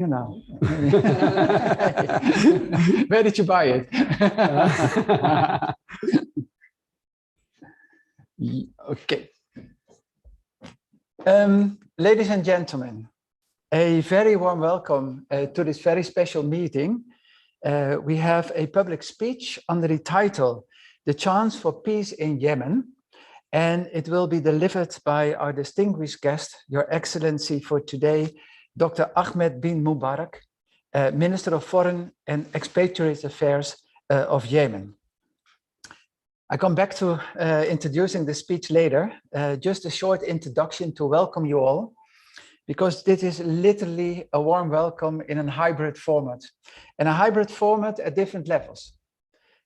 you know. Where did you buy it? Okay. Ladies and gentlemen, a very warm welcome to this very special meeting. We have a public speech under the title, "The Chance for Peace in Yemen," and it will be delivered by our distinguished guest, Your Excellency for today, Dr. Ahmed bin Mubarak, Minister of Foreign and Expatriates Affairs of Yemen. I come back to introducing the speech later. Just a short introduction to welcome you all, because this is literally a warm welcome in a hybrid format, and a hybrid format at different levels.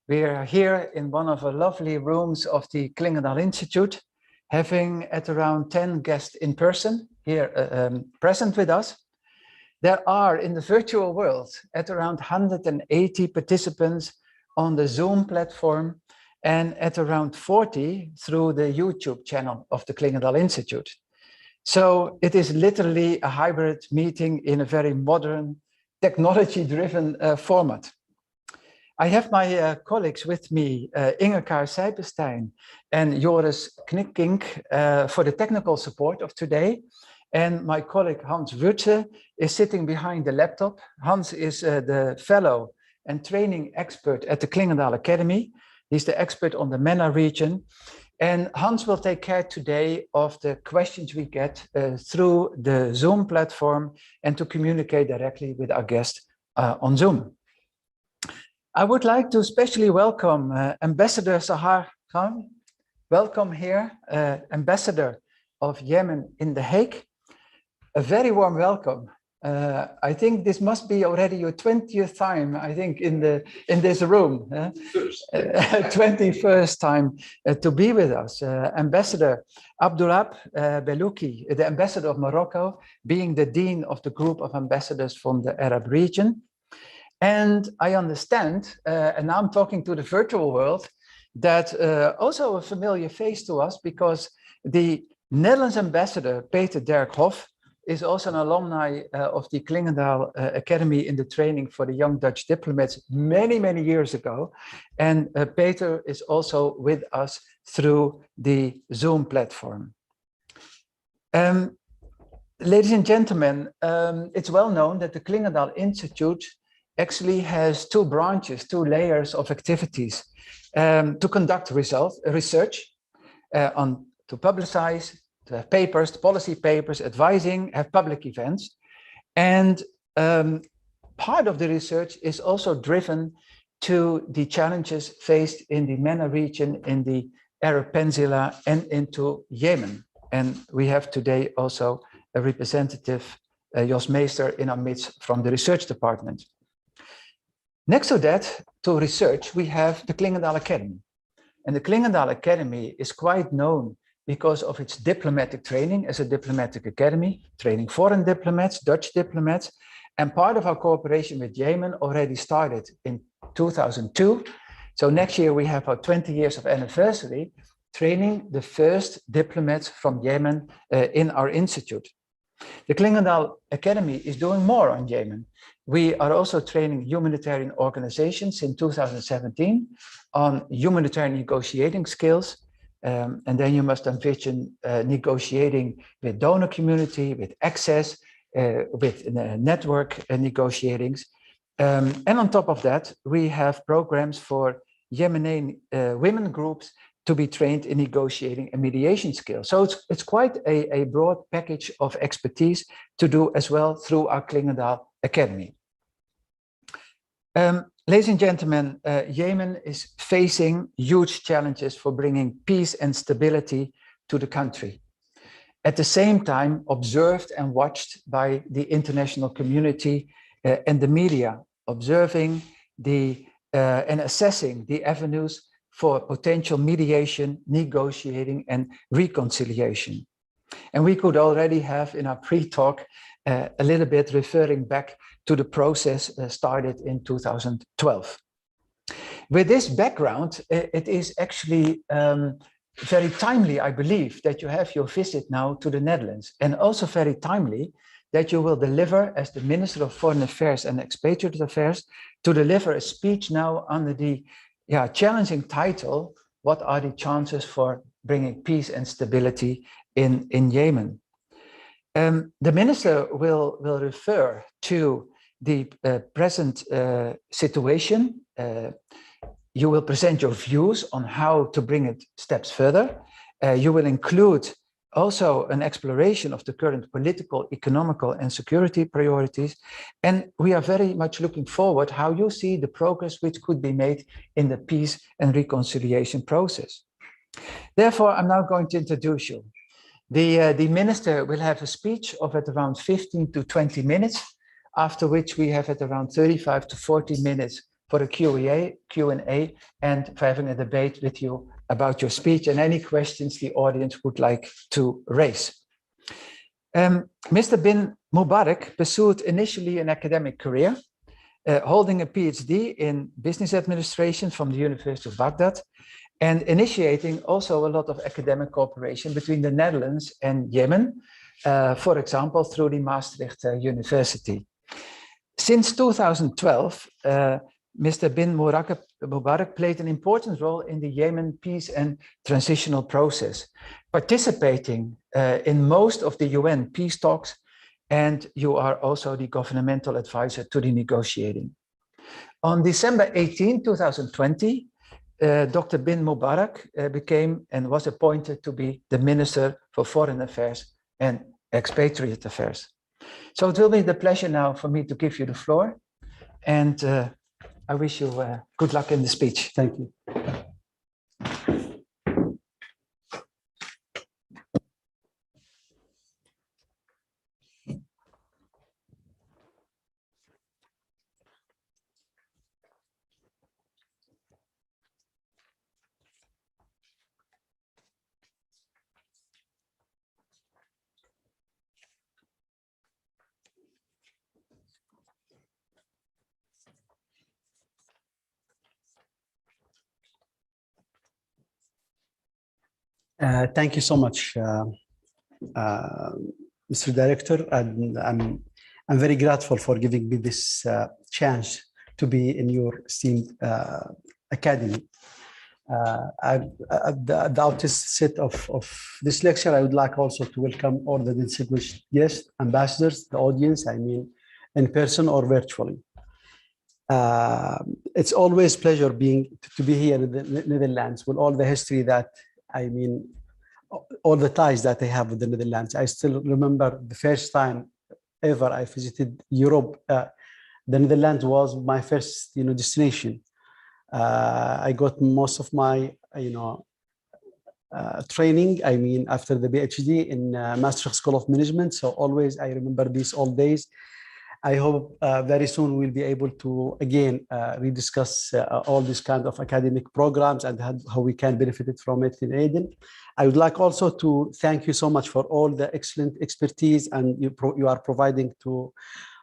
We are here in one of the lovely rooms of the Clingendael Institute, having at around 10 guests in person here present with us. There are in the virtual world at around 180 participants on the Zoom platform, and at around 40 through the YouTube channel of the Clingendael Institute. So it is literally a hybrid meeting in a very modern, technology-driven format. I have my colleagues with me, Inge Kaar-Sijpenstein and Joris Knikkink, for the technical support of today. And my colleague Hans Wurtze is sitting behind the laptop. Hans is the fellow and training expert at the Clingendael Academy. He's the expert on the MENA region. And Hans will take care today of the questions we get through the Zoom platform and to communicate directly with our guest on Zoom. I would like to especially welcome Ambassador Sahar Khan. Welcome here, Ambassador of Yemen in The Hague. A very warm welcome. I think this must be already your 20th time, I think, in this room. 21st time to be with us. Ambassador Abdullah Belouki, the Ambassador of Morocco, being the Dean of the group of ambassadors from the Arab region. And I understand, and now I'm talking to the virtual world, that also a familiar face to us, because the Netherlands ambassador, Peter Dirk Hof, is also an alumni of the Clingendael Academy in the training for the young Dutch diplomats many, many years ago. And Peter is also with us through the Zoom platform. Ladies and gentlemen, it's well known that the Clingendael Institute actually has two branches, two layers of activities to conduct research, to publicize, to have papers, policy papers, advising, have public events. And part of the research is also driven to the challenges faced in the MENA region, in the Arab Peninsula, and into Yemen. And we have today also a representative, Jos Meester, in our midst from the research department. Next to that, to research, we have the Clingendael Academy. And the Clingendael Academy is quite known because of its diplomatic training as a diplomatic academy, training foreign diplomats, Dutch diplomats. And part of our cooperation with Yemen already started in 2002. So next year we have our 20 years of anniversary, training the first diplomats from Yemen in our institute. The Clingendael Academy is doing more on Yemen. We are also training humanitarian organizations in 2017 on humanitarian negotiating skills. And then you must envision negotiating with donor community, with access, with network negotiatings. And on top of that, we have programs for Yemeni women groups to be trained in negotiating and mediation skills. So it's quite a broad package of expertise to do as well through our Clingendael Academy. Ladies and gentlemen, Yemen is facing huge challenges for bringing peace and stability to the country. At the same time, observed and watched by the international community and the media, observing and assessing the avenues for potential mediation, negotiating, and reconciliation. And we could already have in our pre-talk a little bit referring back to the process started in 2012. With this background, it is actually very timely, I believe, that you have your visit now to the Netherlands, and also very timely that you will deliver as the Minister of Foreign Affairs and Expatriate Affairs to deliver a speech now under the challenging title, what are the chances for bringing peace and stability in Yemen? The minister will refer to the present situation. You will present your views on how to bring it steps further. You will include also an exploration of the current political, economical, and security priorities. And we are very much looking forward how you see the progress which could be made in the peace and reconciliation process. Therefore, I'm now going to introduce you. The minister will have a speech of at around 15 to 20 minutes, after which we have at around 35 to 40 minutes for a Q&A and for having a debate with you about your speech and any questions the audience would like to raise. Mr. bin Mubarak pursued initially an academic career, holding a PhD in business administration from the University of Baghdad, and initiating also a lot of academic cooperation between the Netherlands and Yemen, for example, through the Maastricht University. Since 2012, Mr. bin Mubarak played an important role in the Yemen peace and transitional process, participating in most of the UN peace talks, and you are also the governmental advisor to the negotiating. On December 18, 2020, Dr. bin Mubarak became and was appointed to be the Minister for Foreign Affairs and Expatriate Affairs. So it will be the pleasure now for me to give you the floor, and I wish you good luck in the speech. Thank you. Thank you so much, Mr. Director, and I'm very grateful for giving me this chance to be in your esteemed academy. At the outset of this lecture, I would like also to welcome all the distinguished guests, ambassadors, the audience, I mean, in person or virtually. It's always a pleasure to be here in the Netherlands with all the history that, I mean, all the ties that I have with the Netherlands. I still remember the first time ever I visited Europe. The Netherlands was my first, destination. I got most of my, training, I mean, after the PhD in Maastricht School of Management. So always I remember these old days. I hope very soon we'll be able to, again, rediscuss all these kind of academic programs and how we can benefit from it in Aden. I would like also to thank you so much for all the excellent expertise and you are providing to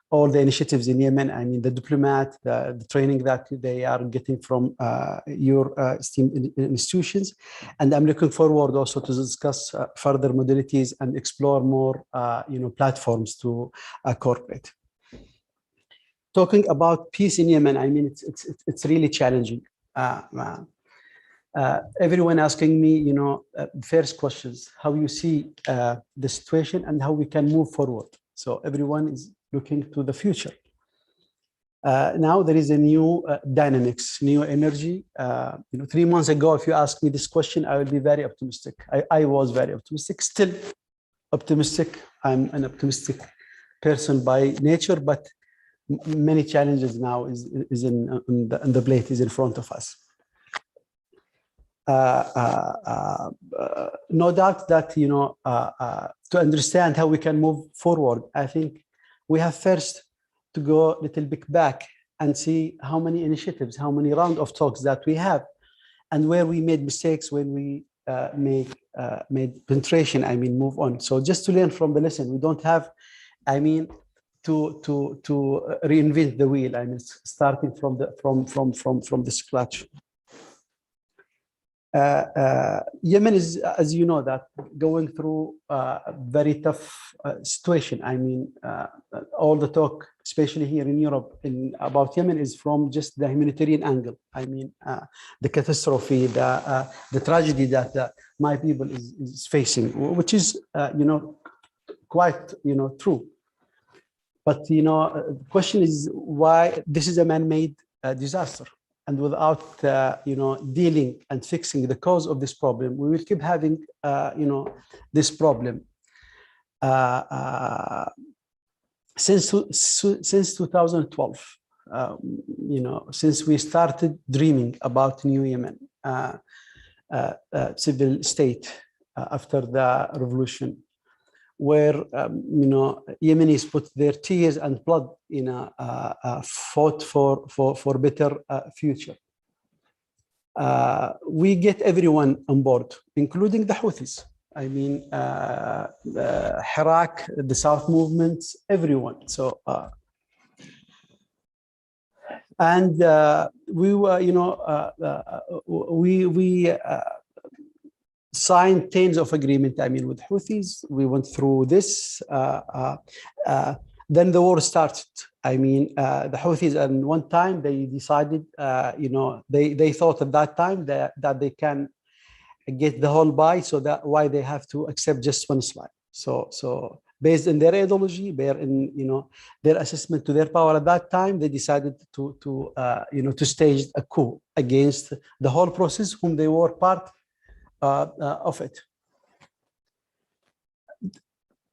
all the initiatives in Yemen. I mean, the diplomat, the training that they are getting from your esteemed institutions. And I'm looking forward also to discuss further modalities and explore more, platforms to cooperate. Talking about peace in Yemen, I mean, it's really challenging. Everyone asking me, first questions, how you see the situation and how we can move forward. So everyone is looking to the future. Now there is a new dynamics, new energy. 3 months ago, if you asked me this question, I would be very optimistic. I was very optimistic, still optimistic. I'm an optimistic person by nature, but many challenges now is in the plate, is in front of us. No doubt that, to understand how we can move forward, I think we have first to go a little bit back and see how many initiatives, how many rounds of talks that we have, and where we made mistakes when we made penetration, I mean, move on. So just to learn from the lesson, we don't have, I mean, to reinvent the wheel. I mean, starting from the scratch. Yemen is, as you know, that going through a very tough situation. I mean, all the talk, especially here in Europe, about Yemen is from just the humanitarian angle. I mean, the catastrophe, the tragedy that my people is facing, which is, quite, true. But, the question is why this is a man-made disaster. And without, dealing and fixing the cause of this problem, we will keep having, this problem. Since 2012, since we started dreaming about New Yemen, civil state after the revolution, where Yemenis put their tears and blood in fought for better future. We get everyone on board, including the Houthis. I mean, Iraq, the South movements, everyone. So, and we were, we signed tens of agreements. I mean, with Houthis, we went through this. Then the war started. I mean, the Houthis, at one time, they decided, they thought at that time that they can get the whole buy, so that why they have to accept just one slide. So based on their ideology, their assessment to their power at that time, they decided to stage a coup against the whole process, whom they were part of it.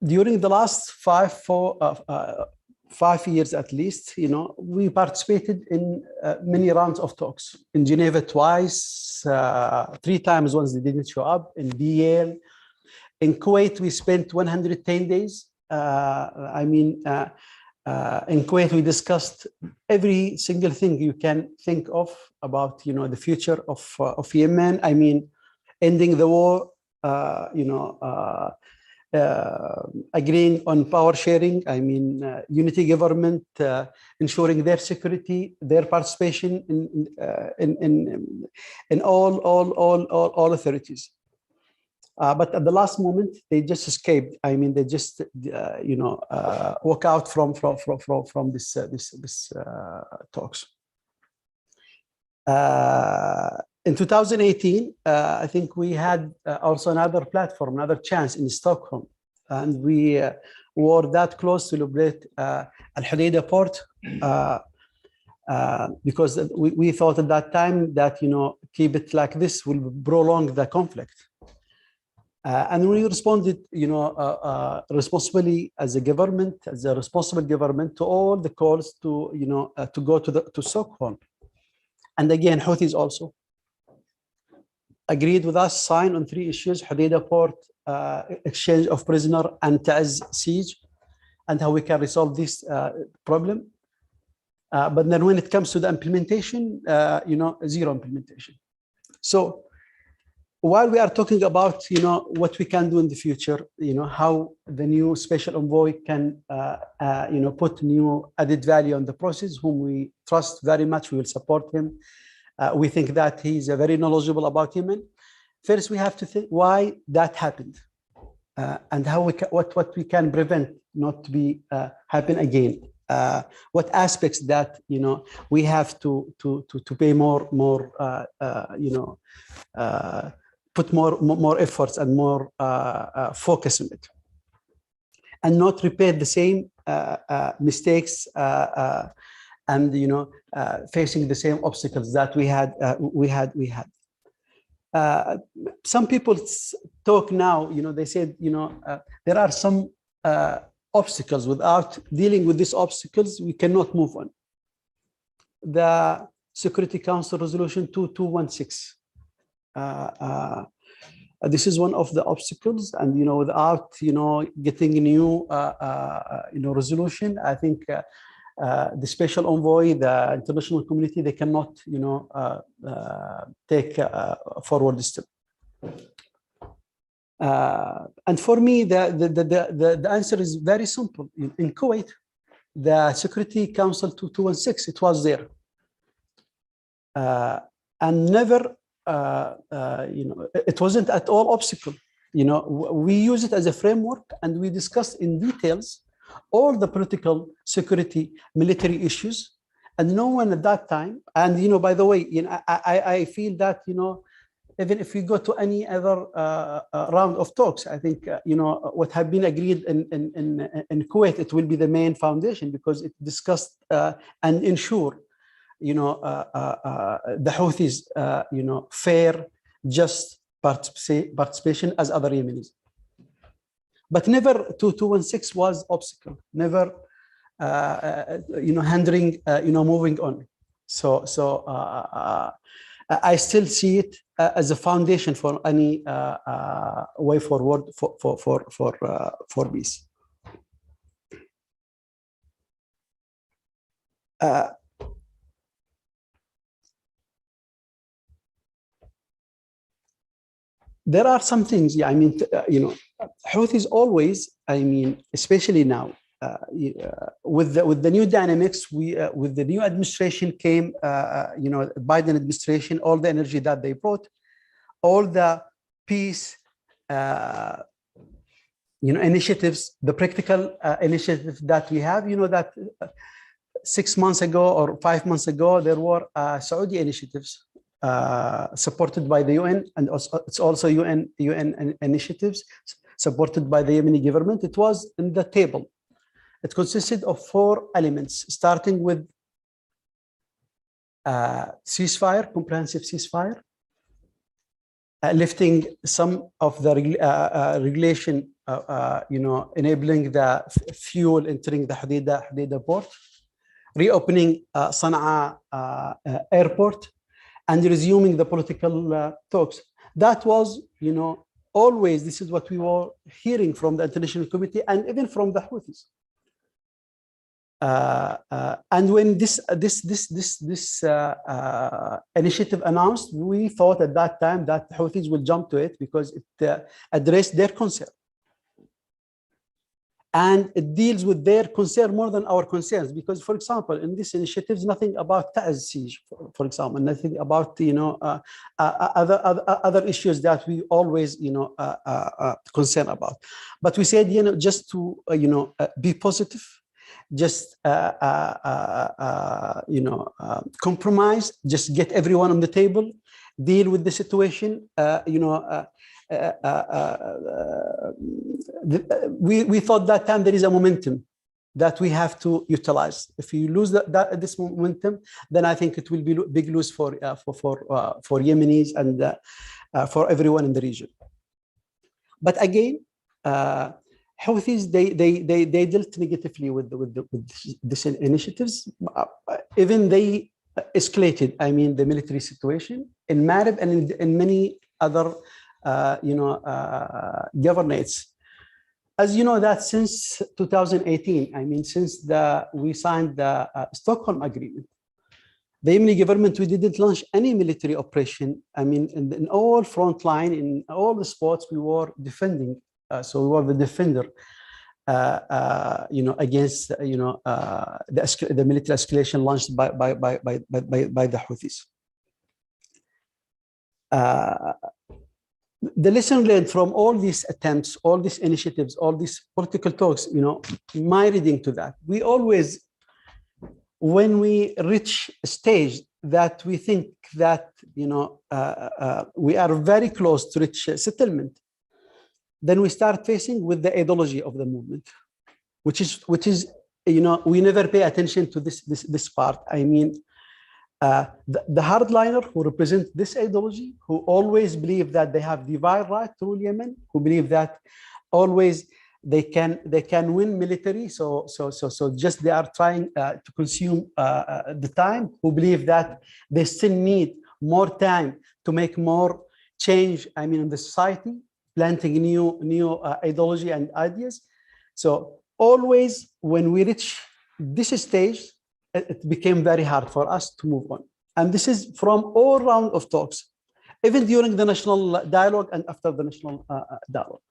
During the last 5 years at least, we participated in many rounds of talks. In Geneva twice, 3 times once they didn't show up, in BL. In Kuwait, we spent 110 days. In Kuwait, we discussed every single thing you can think of about, the future of Yemen. I mean, ending the war, agreeing on power sharing. I mean, unity government, ensuring their security, their participation in all authorities. But at the last moment, they just escaped. I mean, they just walk out from this talks. In 2018, I think we had also another platform, another chance in Stockholm, and we were that close to liberate Al-Hudaydah port because we thought at that time that keep it like this will prolong the conflict. And we responded, responsibly as a government, as a responsible government, to all the calls to go to Stockholm. And again, Houthis also agreed with us, signed on 3 issues: Hudaydah port, exchange of prisoner, and Ta'az siege, and how we can resolve this problem. But then when it comes to the implementation, zero implementation. So while we are talking about, what we can do in the future, how the new special envoy can, put new added value on the process, whom we trust very much, we will support him. We think that he's very knowledgeable about Yemen. First, we have to think why that happened, and how what we can prevent not to be happen again. What aspects that we have to pay more put more efforts and more focus on it, and not repeat the same mistakes and facing the same obstacles that we had. Some people talk now, they said, there are some obstacles. Without dealing with these obstacles, we cannot move on. The Security Council Resolution 2216. This is one of the obstacles, and without getting a new resolution, I think the special envoy, the international community, they cannot take forward this step. And for me, the answer is very simple. In Kuwait, the Security Council 2216, it was there, and never it wasn't at all obstacle. We use it as a framework, and we discussed in details all the political, security, military issues. And no one at that time, and by the way, I feel that even if we go to any other round of talks, I think what have been agreed in Kuwait, it will be the main foundation, because it discussed and ensure the Houthis fair, just participation as other Yemenis. But never 2216 was obstacle, never hindering moving on. So I still see it as a foundation for any way forward for peace. There are some things, yeah, I mean, Houthis always, I mean, especially now, with the new dynamics, with the new administration came, Biden administration, all the energy that they brought, all the peace, initiatives, the practical initiatives that we have, that 6 months ago or 5 months ago, there were Saudi initiatives supported by the UN, and also, it's also UN initiatives supported by the Yemeni government. It was in the table. It consisted of 4 elements, starting with ceasefire, comprehensive ceasefire, lifting some of the regulation, enabling the fuel entering the Hodeidah port, reopening Sana'a airport, and resuming the political talks. That was, always, this is what we were hearing from the international community and even from the Houthis. And when this initiative announced, we thought at that time that Houthis will jump to it because it addressed their concern. And it deals with their concern more than our concerns, because, for example, in this initiative, nothing about Ta'az siege, for example, nothing about other issues that we always concern about. But we said just to be positive, just compromise, just get everyone on the table, deal with the situation. We thought that time there is a momentum that we have to utilize. If you lose this momentum, then I think it will be big loss for Yemenis and for everyone in the region. But again, Houthis, they dealt negatively with these initiatives. Even they escalated, I mean, the military situation in Marib and in many other governorates. As you know, that since 2018, I mean, since we signed the Stockholm Agreement, the Yemeni government, we didn't launch any military operation. I mean, in all front line, in all the spots, we were defending. So we were the defender, against the military escalation launched by the Houthis. The lesson learned from all these attempts, all these initiatives, all these political talks, my reading to that, we always, when we reach a stage that we think that, we are very close to reach settlement, then we start facing with the ideology of the movement, which is we never pay attention to this part. I mean, the hardliner who represent this ideology, who always believe that they have divine right to rule Yemen, who believe that always they can win military, so just they are trying to consume the time, who believe that they still need more time to make more change, I mean, in the society, planting new ideology and ideas. So always when we reach this stage, it became very hard for us to move on. And this is from all round of talks, even during the national dialogue and after the national dialogue.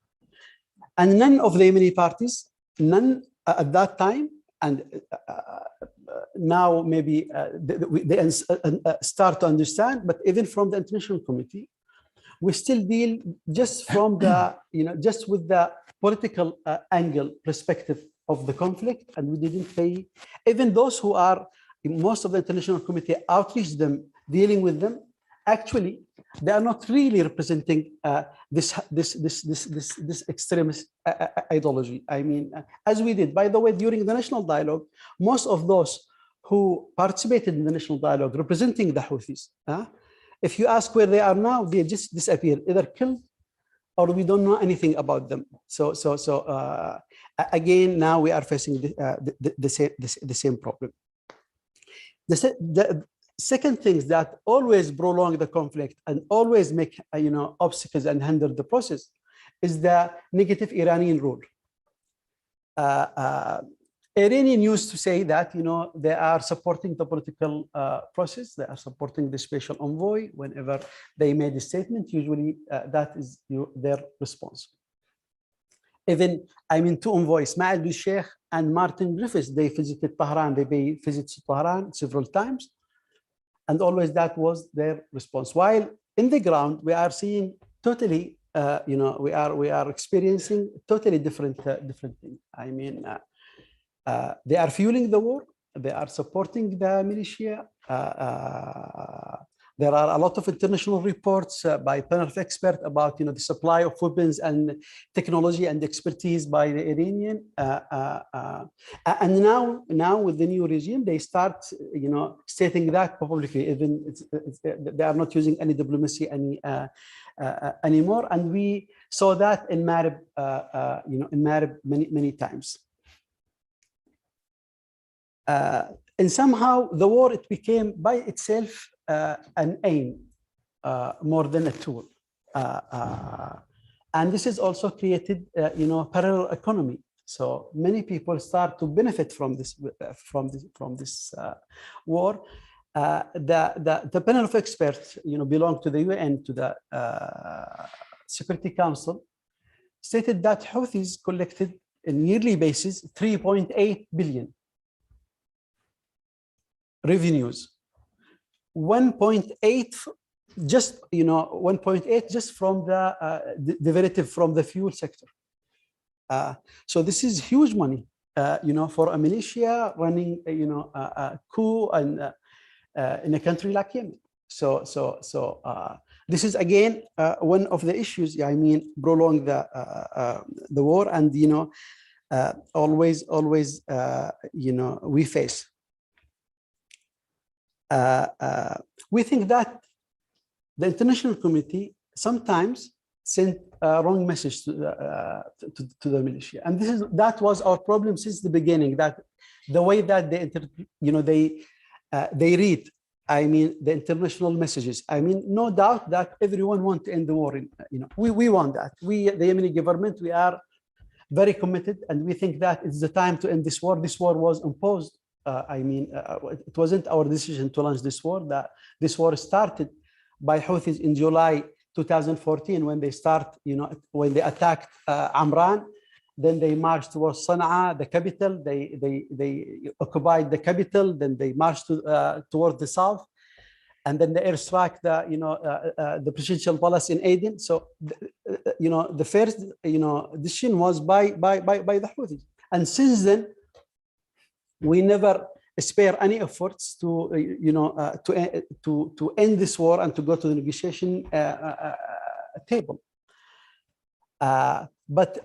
And none of the Yemeni parties, none at that time, and now maybe they start to understand, but even from the international committee, we still deal just from the, just with the political angle perspective of the conflict, and we didn't pay, even those who are, most of the international committee outreach them, dealing with them, actually, they are not really representing this extremist ideology. I mean, as we did, by the way, during the national dialogue, most of those who participated in the national dialogue representing the Houthis, if you ask where they are now, they just disappear, either killed or we don't know anything about them. So again, now we are facing the same problem. The second thing that always prolong the conflict and always make obstacles and hinder the process is the negative Iranian rule. Iranian used to say that they are supporting the political process, they are supporting the special envoy. Whenever they made a statement, usually that is their response. Even, I mean, two envoys, Ismail bin Sheikh and Martin Griffiths, they visited Tehran. They visited Tehran several times, and always that was their response. While in the ground, we are seeing totally, we are experiencing totally different things. I mean, they are fueling the war. They are supporting the militia. There are a lot of international reports by panel of experts about the supply of weapons and technology and expertise by the Iranian. And now with the new regime, they start stating that publicly. Even they are not using any diplomacy anymore. And we saw that in Marib, in Marib many times. And somehow the war, it became by itself an aim more than a tool, and this is also created parallel economy. So many people start to benefit from this war. The panel of experts belong to the UN, to the Security Council, stated that Houthis collected on yearly basis 3.8 billion revenues. 1.8 just 1.8 just from the derivative from the fuel sector. So this is huge money for a militia running a coup and in a country like Yemen. So this is again one of the issues, I mean, prolong the war, and always we face. We think that the international committee sometimes sent a wrong message to the militia, and that was our problem since the beginning. That the way that they read, I mean, the international messages. I mean, no doubt that everyone wants to end the war. We want that. We, the Yemeni government, we are very committed, and we think that it's the time to end this war. This war was imposed. I mean, it wasn't our decision to launch this war. This war started by Houthis in July 2014 when they when they attacked Amran. Then they marched towards Sana'a, the capital. They occupied the capital. Then they marched towards the south, and then the airstrike the presidential palace in Aden. So the first decision was by the Houthis, and since then, we never spare any efforts to end this war and to go to the negotiation table. But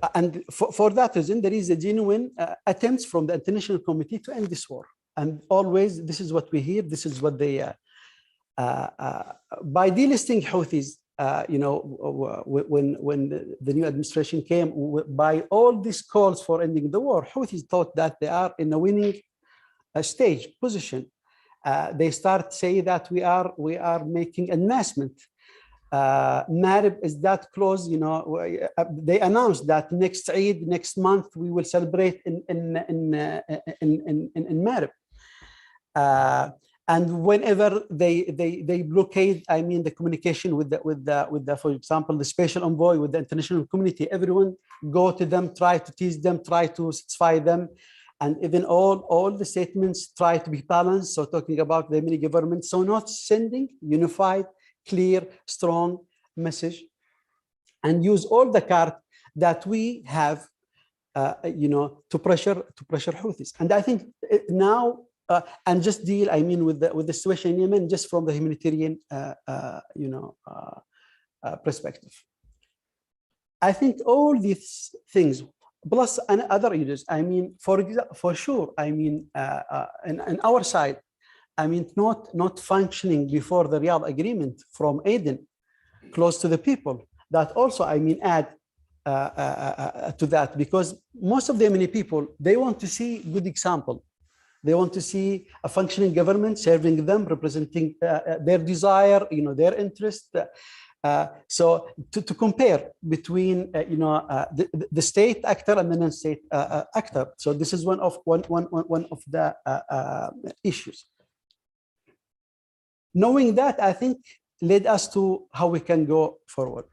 for that reason, there is a genuine attempts from the international committee to end this war, and always this is what we hear. This is what they by delisting Houthis. When the new administration came, by all these calls for ending the war, Houthis thought that they are in a winning stage position. They start saying that we are making announcement. Marib is that close. They announced that next Eid, next month, we will celebrate in Marib. And whenever they blockade, I mean, the communication with the, for example, the special envoy with the international community, everyone go to them, try to tease them, try to satisfy them, and even all the statements try to be balanced. So talking about the Yemeni government, so not sending unified, clear, strong message, and use all the cards that we have, to pressure Houthis. And I think now, and just deal, I mean, with the situation in Yemen, just from the humanitarian, perspective. I think all these things, plus and other issues, I mean, for sure, I mean, in our side, I mean, not functioning before the Riyadh agreement from Aden, close to the people, that also, I mean, add to that, because most of the Yemeni people, they want to see good example. They want to see a functioning government serving them, representing their desire, their interest. So to compare between the state actor and the non-state actor. So this is one of the issues. Knowing that, I think, led us to how we can go forward.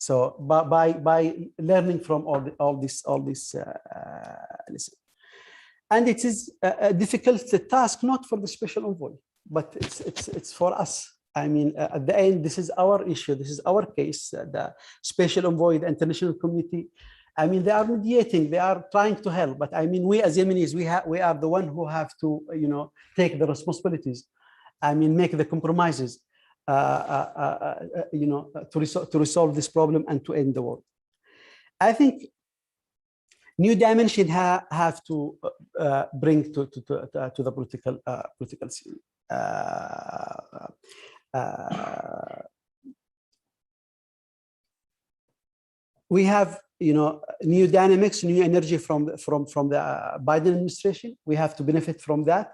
So by learning from all this lessons. And it is a difficult task, not for the special envoy, but it's for us. I mean, at the end, this is our issue. This is our case. The special envoy, the international community, I mean, they are mediating. They are trying to help. But I mean, we as Yemenis, we are the one who have to, take the responsibilities. I mean, make the compromises, to resolve this problem and to end the war. I think new dimension have to bring to the political scene. We have, new dynamics, new energy from the Biden administration. We have to benefit from that,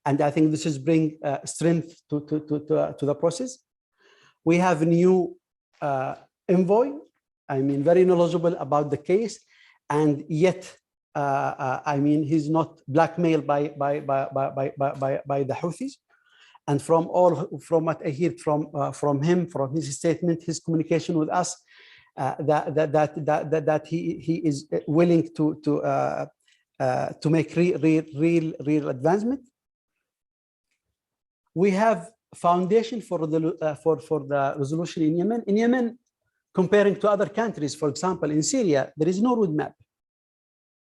and I think this is bring strength to the process. We have a new envoy. I mean, very knowledgeable about the case, and yet, I mean, he's not blackmailed by the Houthis. And from what I hear from him, from his statement, his communication with us, that he is willing to make real advancement. We have foundation for the resolution in Yemen. In Yemen, comparing to other countries, for example, in Syria, there is no roadmap.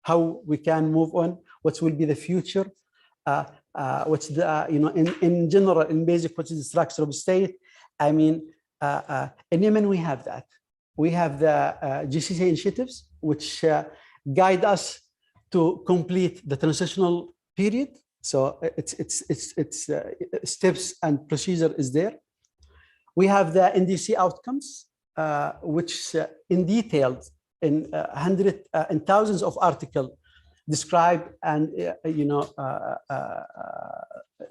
How we can move on? What will be the future? What's the in general, in basic, what is the structure of state? I mean, in Yemen we have that. We have the GCC initiatives, which guide us to complete the transitional period. So it's steps and procedure is there. We have the NDC outcomes, which in detail in hundreds and thousands of articles describe and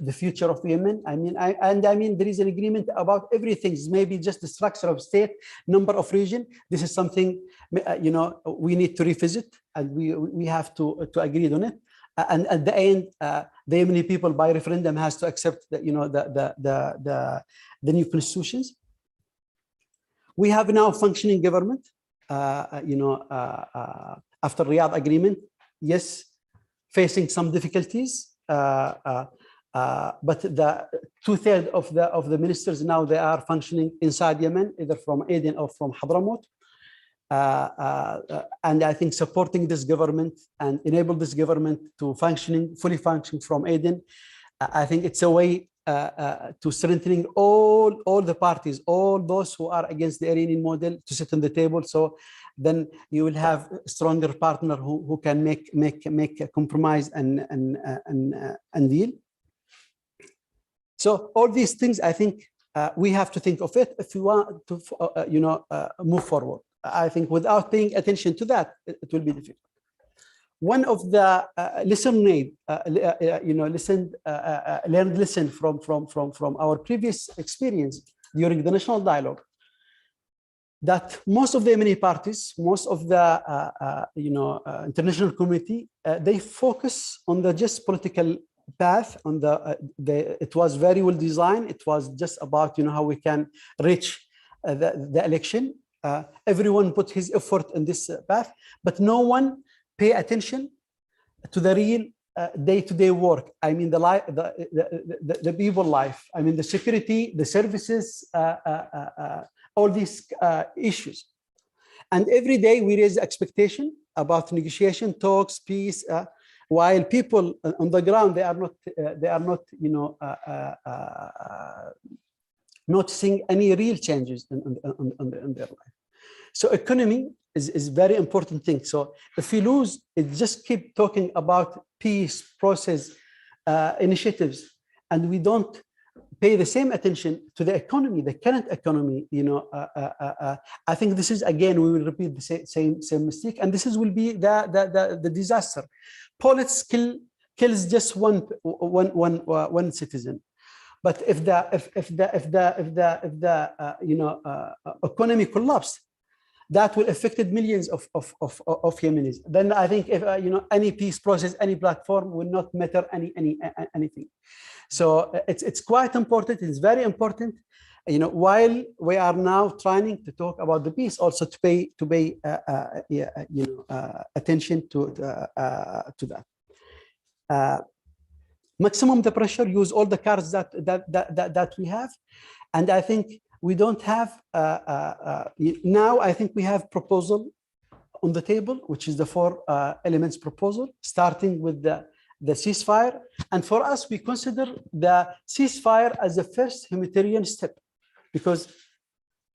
the future of Yemen. I mean, there is an agreement about everything. It's maybe just the structure of state, number of region. This is something we need to revisit, and we have to agree on it. And at the end, the Yemeni people by referendum has to accept the new constitutions. We have now functioning government. After Riyadh agreement, yes, facing some difficulties, but the 2/3 of the ministers now, they are functioning inside Yemen, either from Aden or from Hadramaut. And I think supporting this government and enable this government to fully function from Aden, I think it's a way to strengthening all the parties, all those who are against the Iranian model, to sit on the table. So then you will have a stronger partner who can make a compromise and deal. So all these things, I think we have to think of it if we want to move forward. I think without paying attention to that, it will be difficult. One of the learned lesson from our previous experience during the national dialogue, that most of the Yemeni parties, most of the international community, they focus on the just political path. On it was very well designed. It was just about how we can reach the election. Everyone put his effort in this path, but no one pay attention to the real day-to-day work. I mean, the people life. I mean, the security, the services, all these issues. And every day we raise expectation about negotiation, talks, peace, while people on the ground, they are not, you know, noticing any real changes in their life. So economy is very important thing. So if we lose, it just keep talking about peace process initiatives, and we don't pay the same attention to the economy, the current economy. You know, I think this is, again, we will repeat the same mistake, and this will be the disaster. Politics kills just one citizen. But if the economy collapsed, that will affect millions of Yemenis. Then I think if any peace process, any platform will not matter anything. So it's quite important. It's very important. You know, while we are now trying to talk about the peace, also to pay attention to that. Maximum the pressure. Use all the cards that we have, and I think we don't have now. I think we have proposal on the table, which is the 4 elements proposal, starting with the ceasefire. And for us, we consider the ceasefire as the first humanitarian step, because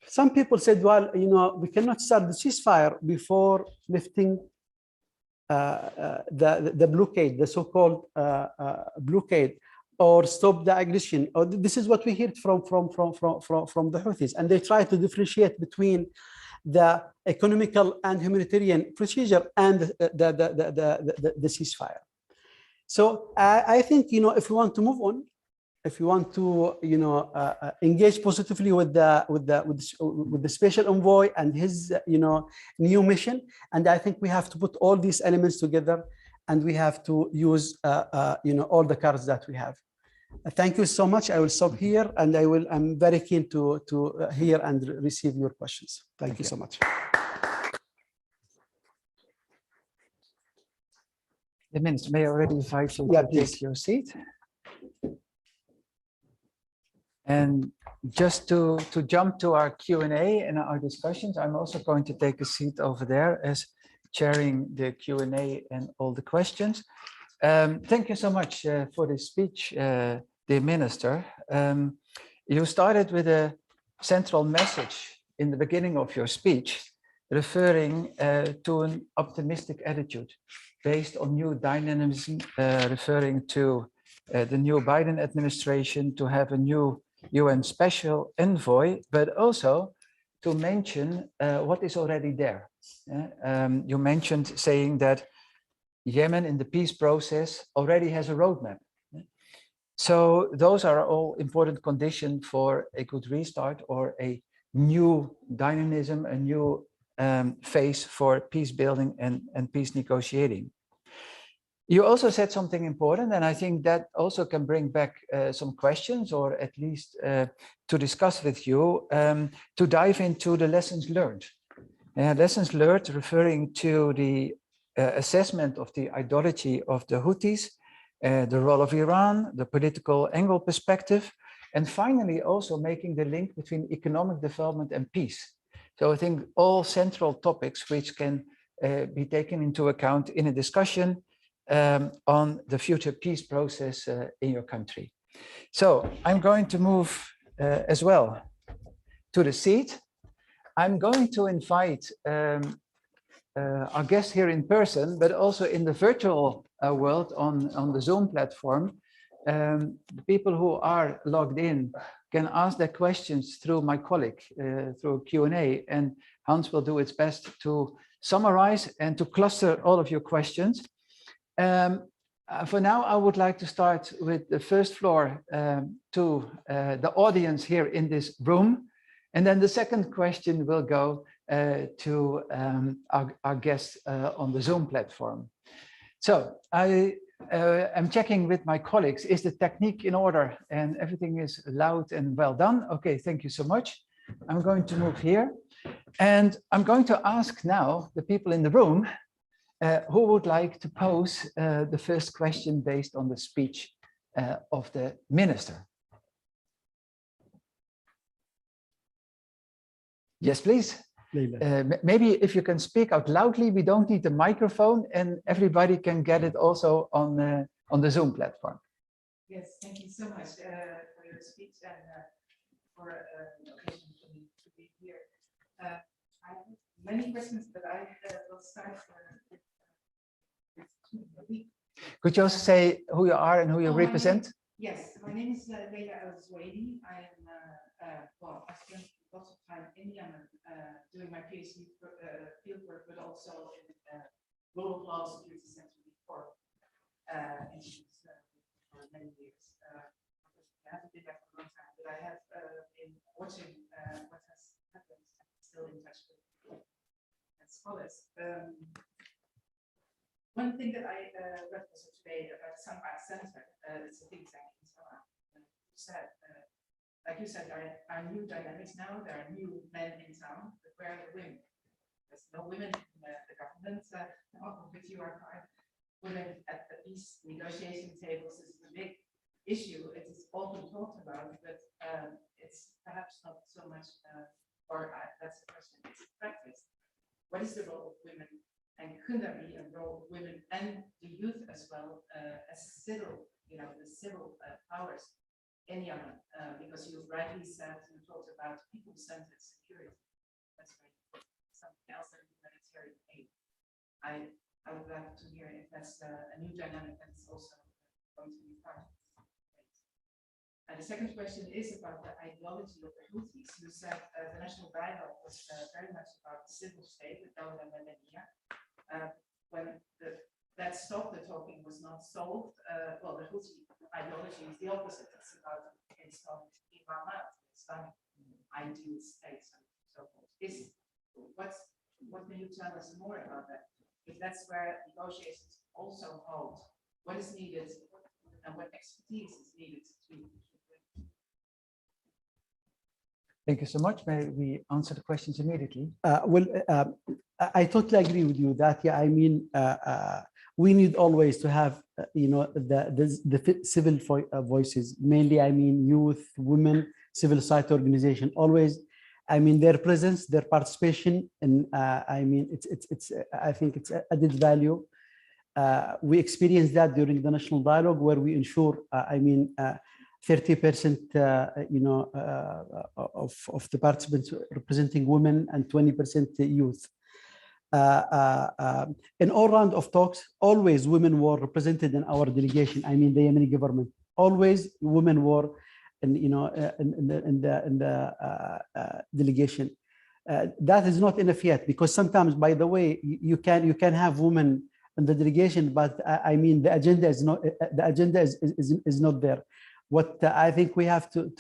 some people said, well, you know, we cannot start the ceasefire before lifting the blockade, the so-called blockade, or stop the aggression. Or this is what we heard from the Houthis, and they try to differentiate between the economical and humanitarian procedure and the ceasefire. So I think, you know, if we want to move on, if you want to, you know, engage positively with the special envoy and his, you know, new mission, and I think we have to put all these elements together, and we have to use, you know, all the cards that we have. Thank you so much. I will stop here, and I'm very keen to hear and receive your questions. Thank you so much. The Minister, may I already invite you to take your seat? And just to jump to our Q&A and our discussions, I'm also going to take a seat over there as chairing the Q&A and all the questions. Thank you so much for this speech, dear Minister. You started with a central message in the beginning of your speech, referring to an optimistic attitude based on new dynamism, referring to the new Biden administration to have a new UN special envoy, but also to mention what is already there. You mentioned saying that Yemen in the peace process already has a roadmap. So those are all important conditions for a good restart or a new dynamism, a new phase for peace building and peace negotiating. You also said something important, and I think that also can bring back some questions, or at least to discuss with you, to dive into the lessons learned. Lessons learned referring to the assessment of the ideology of the Houthis, the role of Iran, the political angle perspective, and finally also making the link between economic development and peace. So I think all central topics which can be taken into account in a discussion on the future peace process in your country. So I'm going to move as well to the seat. I'm going to invite our guests here in person, but also in the virtual world on the Zoom platform. The people who are logged in can ask their questions through my colleague, through Q&A, and Hans will do its best to summarize and to cluster all of your questions. For now, I would like to start with the first floor to the audience here in this room. And then the second question will go to our guests on the Zoom platform. So I am checking with my colleagues, is the technique in order and everything is loud and well done? Okay, thank you so much. I'm going to move here and I'm going to ask now the people in the room Who would like to pose the first question based on the speech of the minister? Yes, please. Maybe if you can speak out loudly, we don't need the microphone, and everybody can get it also on the Zoom platform. Yes, thank you so much for your speech and for the occasion for me to be here. I have many questions, but I will start with Could you also say who you are and who you represent? Yes, my name is Leila Al-Zwaidi. I am, well, I spent lots of time in Yemen doing my PhD fieldwork, but also in rule of law security center before issues for many years. I haven't been there for a long time, but I have been watching what has happened and still in touch with scholars. One thing that I read also today about Sanaa Center, it's a think tank in Sanaa, said, like you said, there are new dynamics now, there are new men in town, but where are the women? There's no women in the government, of which you are part. Women at the peace negotiation tables is a big issue. It is often talked about, but it's perhaps not so much, that's the question, it's practice. What is the role of women? And could there be a role of women and the youth as well as civil, the civil powers in Yemen? Because you rightly said, you talked about people-centered security. That's very important. Something else than humanitarian aid. I would like to hear if that's a new dynamic that's also going to be part of this debate. And the second question is about the ideology of the Houthis. You said the national dialogue was very much about the civil state, the Dawla Madaniya. When that stopped, the talking was not solved. Well, the Houthi ideology is the opposite. It's about installing imamat, Islamic ideal states, and so forth. What can you tell us more about that? If that's where negotiations also hold, what is needed and what expertise is needed to Thank you so much. May we answer the questions immediately? I totally agree with you that, yeah, I mean, we need always to have, the civil voices, mainly, I mean, youth, women, civil society organization, always, I mean, their presence, their participation, and I mean, I think it's added value. We experienced that during the national dialogue where we ensure, 30%, of the participants representing women and 20% youth. In all round of talks, always women were represented in our delegation. I mean, the Yemeni government. Always women were, in the delegation. That is not enough yet, because sometimes, by the way, you can have women in the delegation, but I mean, the agenda is not there. What I think we have to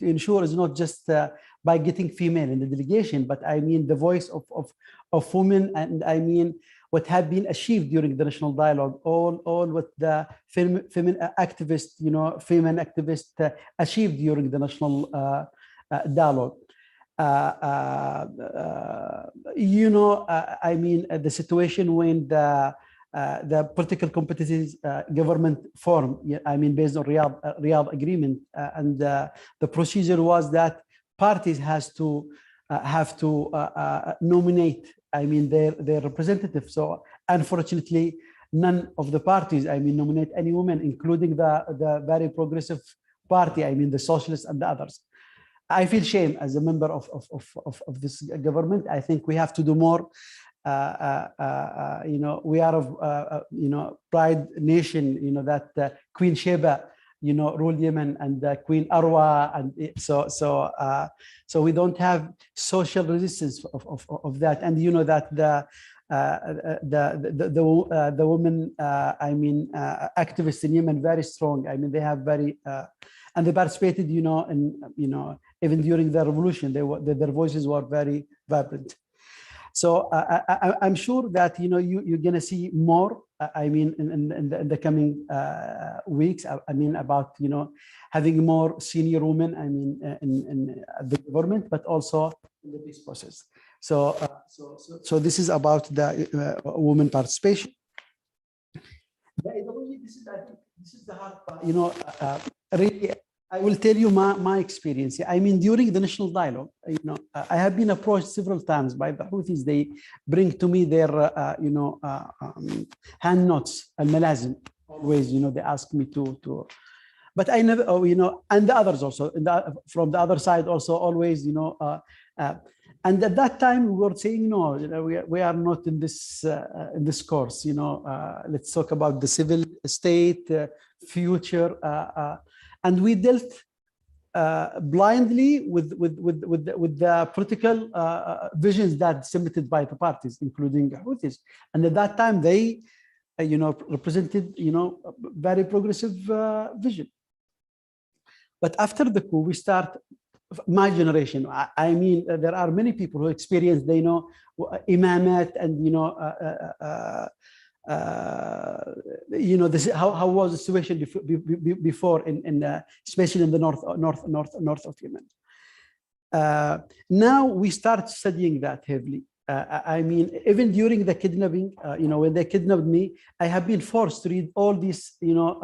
ensure is not just by getting female in the delegation, but I mean the voice of women, and I mean what had been achieved during the national dialogue, all what the female activists, female activists achieved during the national dialogue. I mean, the situation when the political competencies government form, I mean, based on Riyadh agreement, and the procedure was that parties have to nominate, I mean, their representatives. So unfortunately, none of the parties, I mean, nominate any women, including the very progressive party, I mean, the socialists and the others. I feel shame as a member of this government. I think we have to do more. We are of pride nation, that Queen Sheba, ruled Yemen, and Queen Arwa, and so we don't have social resistance of that. And that the women, I mean, activists in Yemen, very strong. I mean, they have very and they participated, even during the revolution, their voices were very vibrant. So I'm sure that you're going to see more. I mean, in the coming weeks. I mean, about having more senior women. I mean, in the government, but also in the peace process. So this is about the women participation. The ideology, this is, I think, this is the hard part. You know, really, I will tell you my experience. I mean, during the national dialogue, you know, I have been approached several times by the Houthis. They bring to me their, you know, hand notes, al-malazim. Always, you know, they ask me to. But I never, you know, and the others also, from the other side also always, you know, and at that time we were saying, no, you know, we are not in this course, you know, let's talk about the civil state, future, and we dealt blindly with the political visions that submitted by the parties, including Houthis. And at that time they, you know, represented, you know, very progressive vision. But after the coup, we start, my generation, I mean, there are many people who experience, they know, imamat and, you know, this, how was the situation before especially in the north of Yemen. Now we start studying that heavily. I mean, even during the kidnapping, you know, when they kidnapped me, I have been forced to read all these, you know,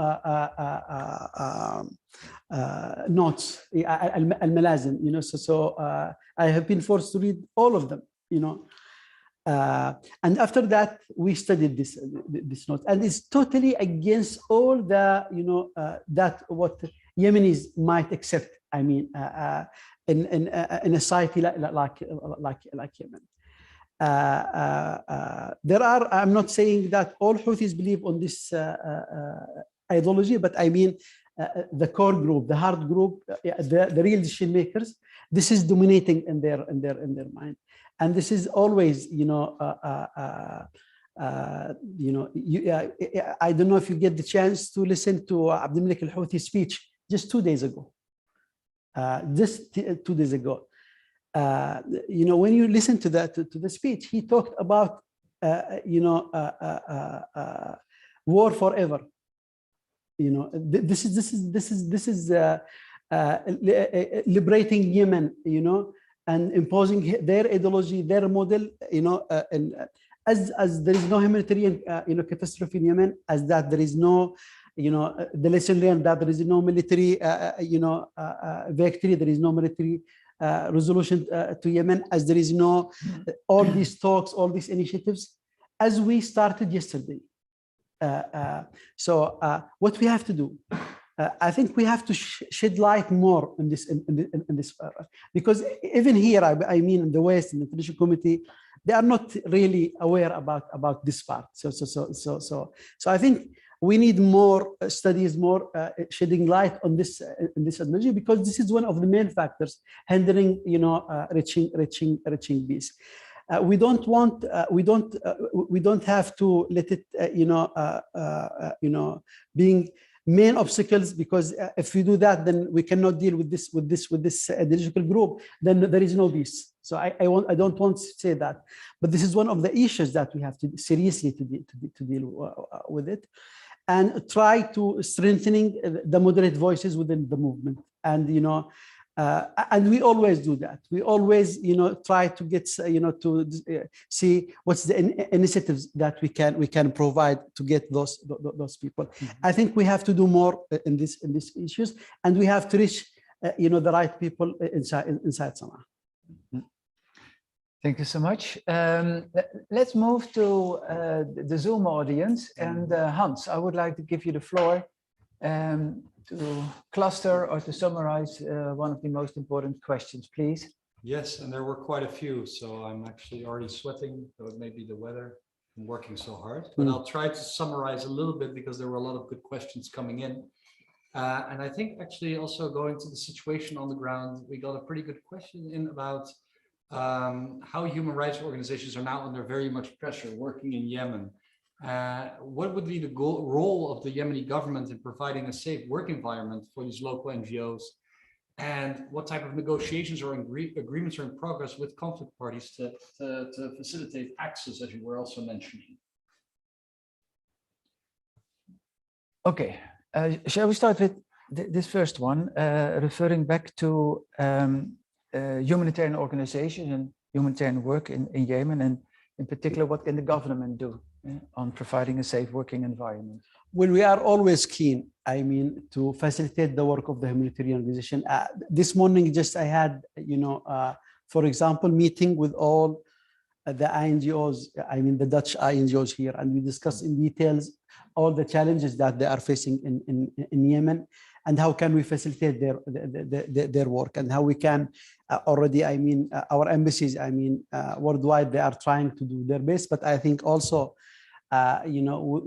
notes, al-malazim, you know, so I have been forced to read all of them, you know. And after that, we studied this note, and it's totally against all the, you know, that what Yemenis might accept. I mean, in a society like Yemen. There are, I'm not saying that all Houthis believe on this ideology, but I mean the core group, the hard group, the real decision makers. This is dominating in their mind, and this is always, you know, you know, I don't know if you get the chance to listen to Abdul Malik al-Houthi speech just 2 days ago. Just 2 days ago. You know, when you listen to the speech, he talked about, you know, war forever. You know, this is liberating Yemen, you know, and imposing their ideology, their model, you know, and as there is no humanitarian, you know, catastrophe in Yemen, as that there is no, you know, the lesson learned that there is no military, you know, victory, there is no military resolution to Yemen, as there is no all these talks, all these initiatives, as we started yesterday. So what we have to do, I think we have to shed light more on this, in this, because even here, I mean, in the West, in the international community, they are not really aware about this part. So I think we need more studies, more shedding light on this energy, because this is one of the main factors hindering, you know, reaching peace. We don't want, we don't have to let it, you know, being main obstacles, because if we do that, then we cannot deal with this ideological group. Then there is no peace. So I don't want to say that, but this is one of the issues that we have to seriously to deal with it, and try to strengthening the moderate voices within the movement. And, you know, and we always do that. We always, you know, try to get, you know, to see what's the initiatives that we can provide to get those people. Mm-hmm. I think we have to do more in these issues, and we have to reach, you know, the right people inside Sana'a. Mm-hmm. Thank you so much. Let's move to the Zoom audience, and Hans, I would like to give you the floor to cluster or to summarize one of the most important questions, please. Yes, and there were quite a few, so I'm actually already sweating, though it may be the weather. I'm working so hard, but I'll try to summarize a little bit, because there were a lot of good questions coming in. And I think actually also going to the situation on the ground, we got a pretty good question in about how human rights organizations are now under very much pressure working in Yemen. What would be the role of the Yemeni government in providing a safe work environment for these local NGOs? And what type of negotiations or agreements are in progress with conflict parties to facilitate access, as you were also mentioning? Okay, shall we start with this first one, referring back to humanitarian organizations and humanitarian work in Yemen, and in particular, what can the government do on providing a safe working environment? Well, we are always keen, I mean, to facilitate the work of the humanitarian organization. This morning, just I had, for example, meeting with all the INGOs, I mean, the Dutch INGOs here, and we discussed in details all the challenges that they are facing in Yemen, and how can we facilitate their work, and how we can already, I mean, our embassies, I mean, worldwide, they are trying to do their best, but I think also,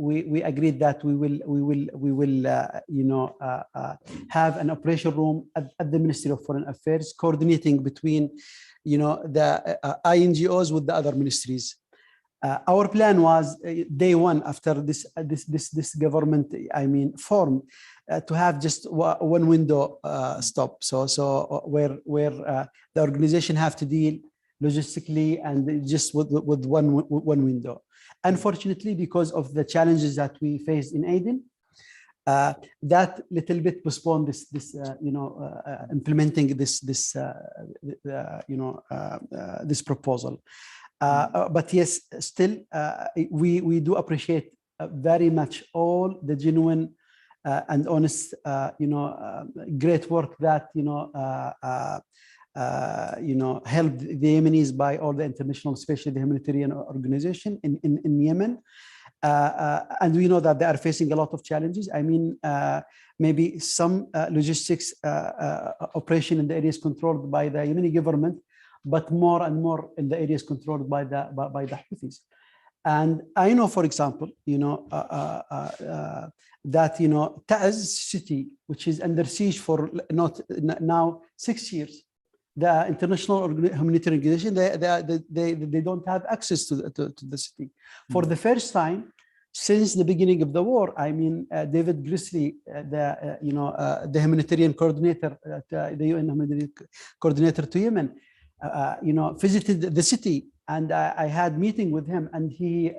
we agreed that we will have an operation room at the Ministry of Foreign Affairs, coordinating between, the INGOs with the other ministries. Our plan was day one after this government, I mean, form, to have just one window stop. So where the organization have to deal logistically and just with one window. Unfortunately, because of the challenges that we faced in Aden, that little bit postponed this implementing this proposal. But yes, still, we do appreciate very much all the genuine and honest, great work that helped the Yemenis by all the international, especially the humanitarian organization in Yemen. And we know that they are facing a lot of challenges. I mean, maybe some logistics operation in the areas controlled by the Yemeni government, but more and more in the areas controlled by the Houthis. And I know, for example, that Taiz city, which is under siege for now 6 years, the international humanitarian organization, they don't have access to the city. For the first time since the beginning of the war, I mean, David Grisley, the humanitarian coordinator, the UN humanitarian coordinator to Yemen, visited the city, and I had meeting with him, and he,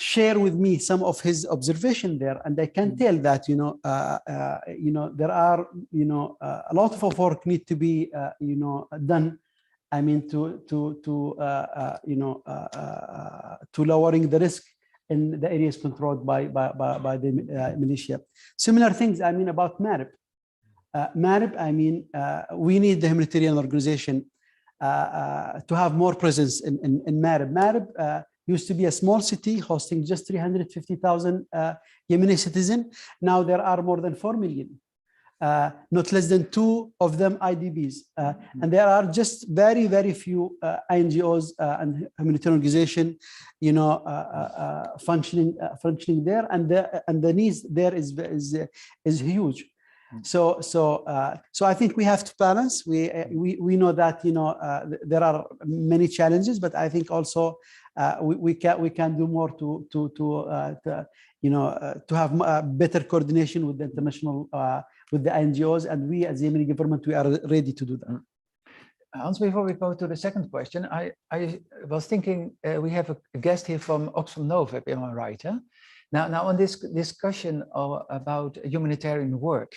share with me some of his observation there, and I can tell that there are a lot of work need to be done. I mean, to lowering the risk in the areas controlled by the militia. Similar things, I mean, about Marib. Marib, I mean, we need the humanitarian organization to have more presence in Marib. Marib used to be a small city hosting just 350,000 Yemeni citizens. Now there are more than 4 million, not less than 2 of them IDPs. And there are just very, very few NGOs and humanitarian organizations, functioning there, and the needs there is huge. So I think we have to balance. We know that there are many challenges, but I think also we can do more to have better coordination with the international with the NGOs, and we as the Yemeni government, we are ready to do that. Hans, before we go to the second question, I was thinking we have a guest here from Oxfam Novib, am I right? Huh? Now on this discussion about humanitarian work,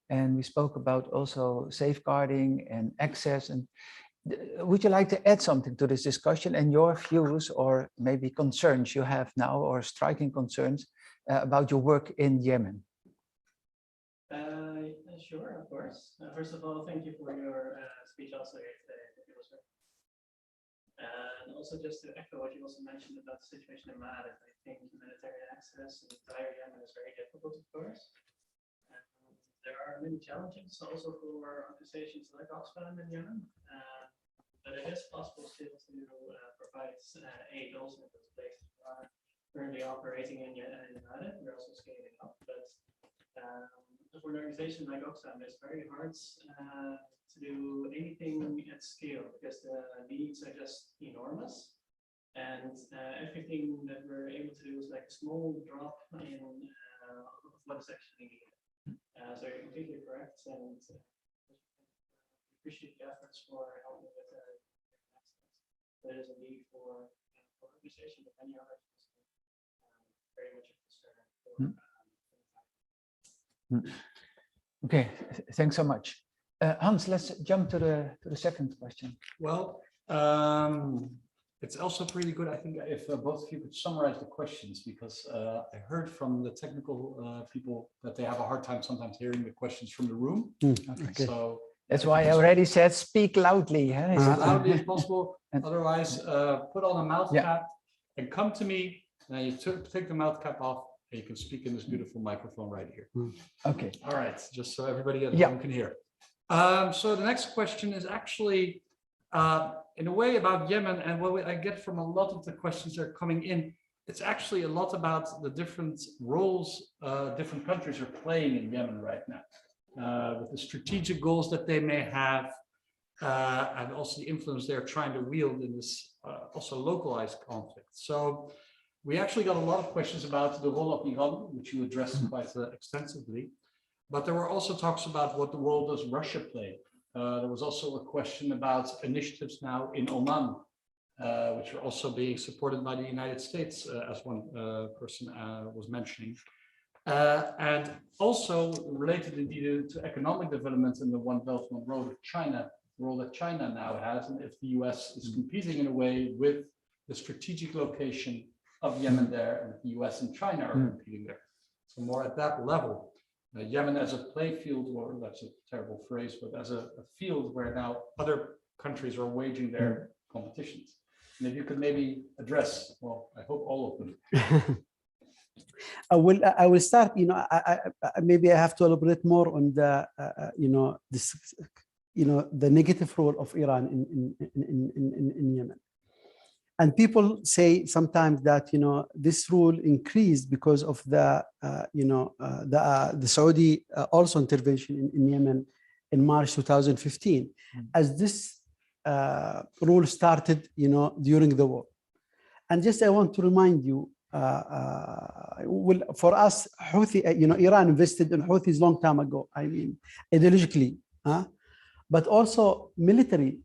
and we spoke about also safeguarding and access, and would you like to add something to this discussion and your views or maybe concerns you have now, or striking concerns about your work in Yemen? Sure, of course. First of all, thank you for your speech also here today. It was great. And also just to echo what you also mentioned about the situation in Marib, I think humanitarian access in the entire Yemen is very difficult, of course. There are many challenges also for organizations like Oxfam in Yemen, but it is possible still to provide aid also in those places. We are currently operating in Yemen. We're also scaling up, but for an organization like Oxfam, it's very hard to do anything at scale because the needs are just enormous, and everything that we're able to do is like a small drop in what is actually needed. So you're completely correct, and appreciate the efforts for helping with access. There is a need for organization, but many others very much a concern for Okay, thanks so much. Hans, let's jump to the second question. Well, it's also pretty good, I think, if both of you could summarize the questions, because I heard from the technical people that they have a hard time sometimes hearing the questions from the room. Okay. So that's why I already said speak loudly. Huh? As loudly as possible. Otherwise, put on a mouth cap and come to me. Now you take the mouth cap off, and you can speak in this beautiful microphone right here. Okay. All right, just so everybody at home can hear. So the next question is actually, in a way, about Yemen, and what I get from a lot of the questions that are coming in, it's actually a lot about the different roles different countries are playing in Yemen right now, with the strategic goals that they may have, and also the influence they're trying to wield in this also localized conflict. So we actually got a lot of questions about the role of Iran, which you addressed quite extensively. But there were also talks about what the role does Russia play. There was also a question about initiatives now in Oman, which are also being supported by the United States, as one person was mentioning. And also related indeed to economic development in the One Belt, One Road of China, the role that China now has, and if the US is competing in a way with the strategic location of Yemen there, and the US and China are competing there. So more at that level. Yemen as a playfield, or that's a terrible phrase, but as a field where now other countries are waging their competitions. And if you could maybe address, well, I hope all of them. I will start, maybe I have to elaborate more on the, the negative role of Iran in Yemen. And people say sometimes that, this rule increased because of the, the Saudi also intervention in Yemen in March 2015, as this rule started, during the war. And just I want to remind you, for us, Houthi, Iran invested in Houthis long time ago. I mean, ideologically, but also military.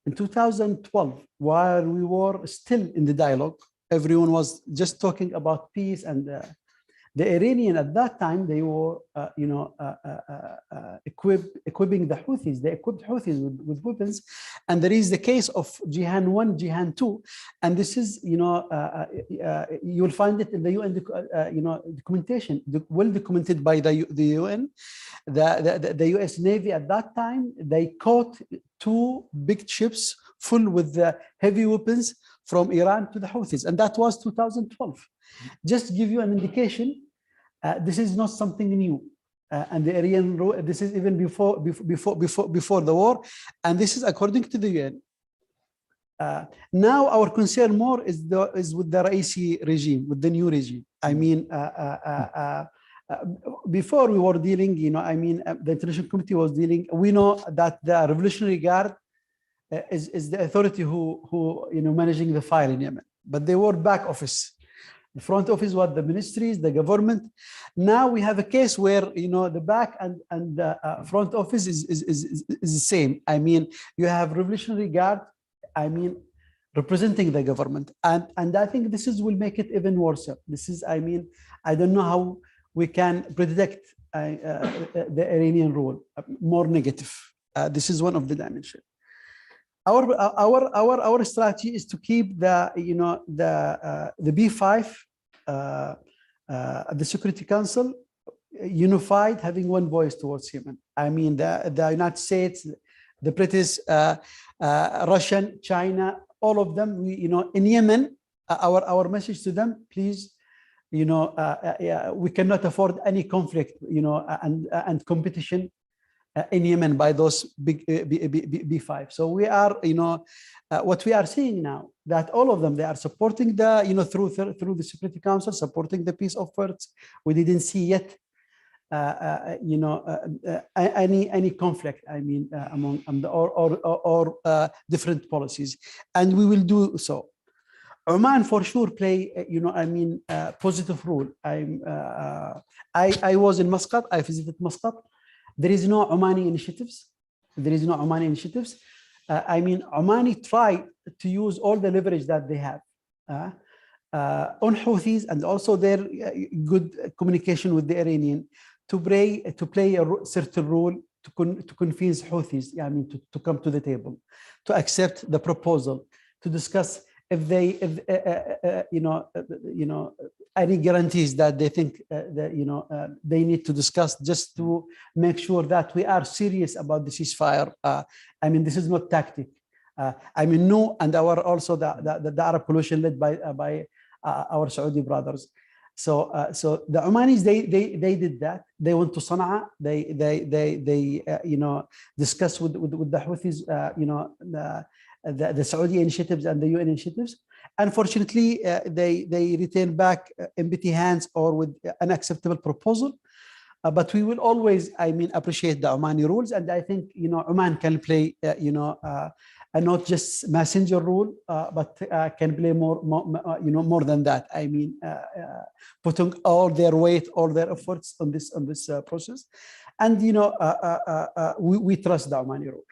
In 2012, while we were still in the dialogue, everyone was just talking about peace, and the Iranian at that time, they were, equipping the Houthis. They equipped Houthis with weapons, and there is the case of Jihan 1, Jihan 2, and this is, you will find it in the UN, documentation, well documented by the UN. The US Navy at that time, they caught 2 big ships full with the heavy weapons from Iran to the Houthis, and that was 2012. Just to give you an indication, this is not something new, and the Iranian, this is even before the war, and this is according to the UN. Now our concern more is with the Raisi regime, with the new regime. I mean, before we were dealing, the international community was dealing. We know that the Revolutionary Guard is the authority who managing the file in Yemen, but they were back office. The front office was the ministries, the government. Now we have a case where the back and the front office is the same. I mean, you have Revolutionary Guard, representing the government, and I think this will make it even worse. This is, I don't know how we can predict the Iranian role more negative. This is one of the dimensions. Our strategy is to keep the the B5 the Security Council unified, having one voice towards Yemen. I mean, the United States, the British, Russian, China, all of them. In Yemen, our message to them, please, we cannot afford any conflict, and competition in Yemen by those big B5. So we are, what we are seeing now, that all of them, they are supporting the, through the Security Council, supporting the peace efforts. We didn't see yet, any conflict, among or different policies, and we will do so. Oman for sure play, positive role. I was in Muscat. I visited Muscat. There is no Omani initiatives. Omani try to use all the leverage that they have on Houthis, and also their good communication with the Iranian to play a certain role to convince Houthis, I mean, to come to the table, to accept the proposal, to discuss if they, any guarantees that they think that they need to discuss, just to make sure that we are serious about the ceasefire. I mean, this is not tactic. I mean, no, and our also the Arab coalition led by our Saudi brothers. So the Omanis, they did that. They went to Sana'a. They discussed with the Houthis, the Saudi initiatives and the UN initiatives. Unfortunately, they return back empty hands or with an acceptable proposal. But we will always, I mean, appreciate the Omani rules, and I think Oman can play, not just messenger role, but can play more than that. I mean, putting all their weight, all their efforts on this process, and we trust the Omani role.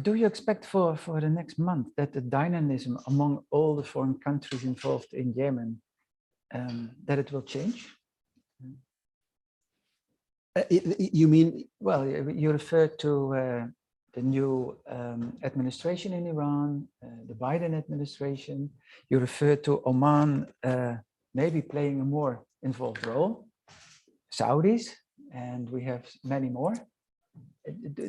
Do you expect for the next month that the dynamism among all the foreign countries involved in Yemen, that it will change? You mean? Well, you referred to the new administration in Iran, the Biden administration. You referred to Oman maybe playing a more involved role, Saudis, and we have many more.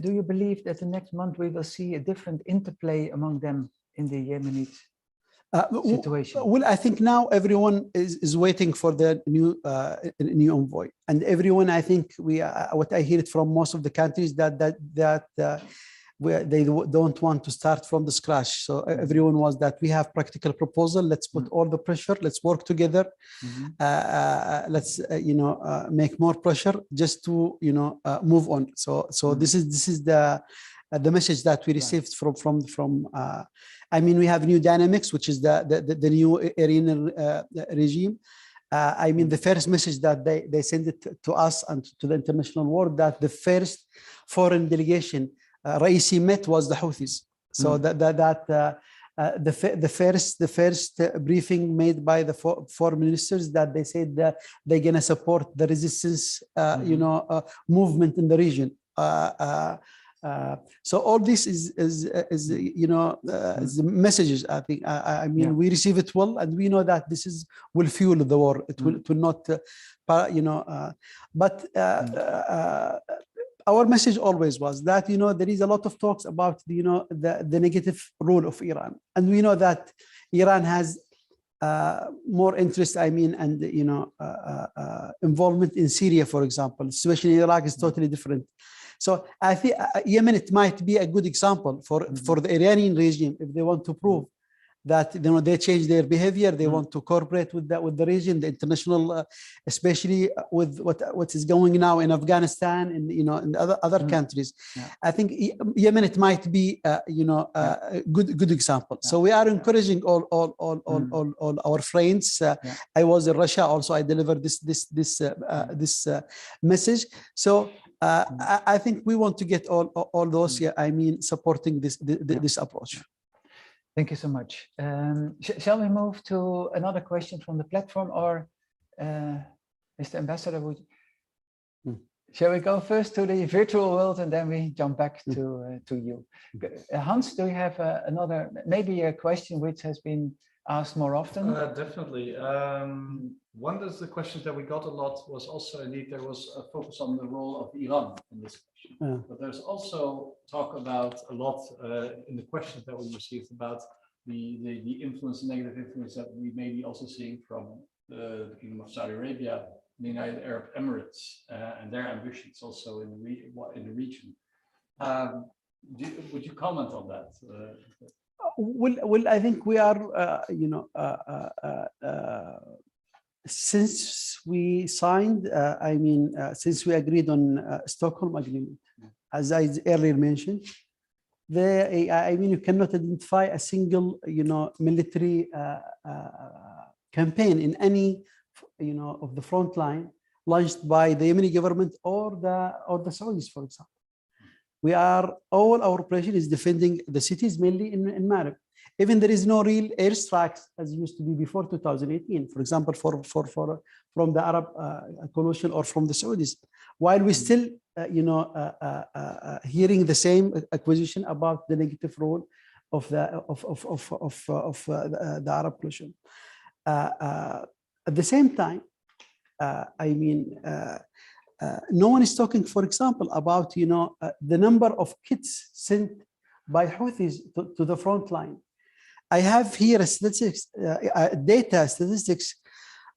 Do you believe that the next month we will see a different interplay among them in the Yemeni situation? Well, I think now everyone is waiting for the new envoy, and everyone, I think what I hear it from most of the countries that they don't want to start from the scratch. So everyone was that we have practical proposal. Let's put all the pressure. Let's work together. Let's make more pressure just to move on. So this is the message that we received from. I mean, we have new dynamics, which is the new Iranian regime. I mean, the first message that they sent it to us and to the international world, that the first foreign delegation Raisi met was the Houthis. So the first briefing made by the foreign ministers, that they said that they're going to support the resistance movement in the region. So all this is messages. I think I mean we receive it well, and we know that this will fuel the war. It will not, but our message always was that there is a lot of talks about the negative role of Iran, and we know that Iran has more interest, I mean, and involvement in Syria, for example. The situation in Iraq is totally different. So I think Yemen, it might be a good example for the Iranian regime, if they want to prove that they change their behavior, they want to cooperate with the region, the international, especially with what is going now in Afghanistan and in other countries. I think Yemen, it might be a good example. So we are encouraging all our friends. I was in Russia also. I delivered this message. So I think we want to get all those. I mean, supporting this approach. Thank you so much. Shall we move to another question from the platform, or Mr. Ambassador, shall we go first to the virtual world and then we jump back to you? Hans, do you have another, maybe a question which has been asked more often? Definitely. One of the questions that we got a lot was also, indeed, there was a focus on the role of Iran in this question. But there's also talk about a lot in the questions that we received about the influence, negative influence that we may be also seeing from the Kingdom of Saudi Arabia, the United Arab Emirates, and their ambitions also in the region. Would you comment on that? Well, I think we are, since we signed, since we agreed on Stockholm Agreement, as I earlier mentioned, you cannot identify a single, military campaign in any, of the front line launched by the Yemeni government or the Saudis, for example. All our operation is defending the cities, mainly in Marib. Even there is no real airstrikes as used to be before 2018, for example, from the Arab coalition or from the Saudis, while we still, hearing the same accusation about the negative role of the Arab coalition. At the same time, no one is talking, for example, about the number of kits sent by Houthis to the front line. I have here statistics, statistics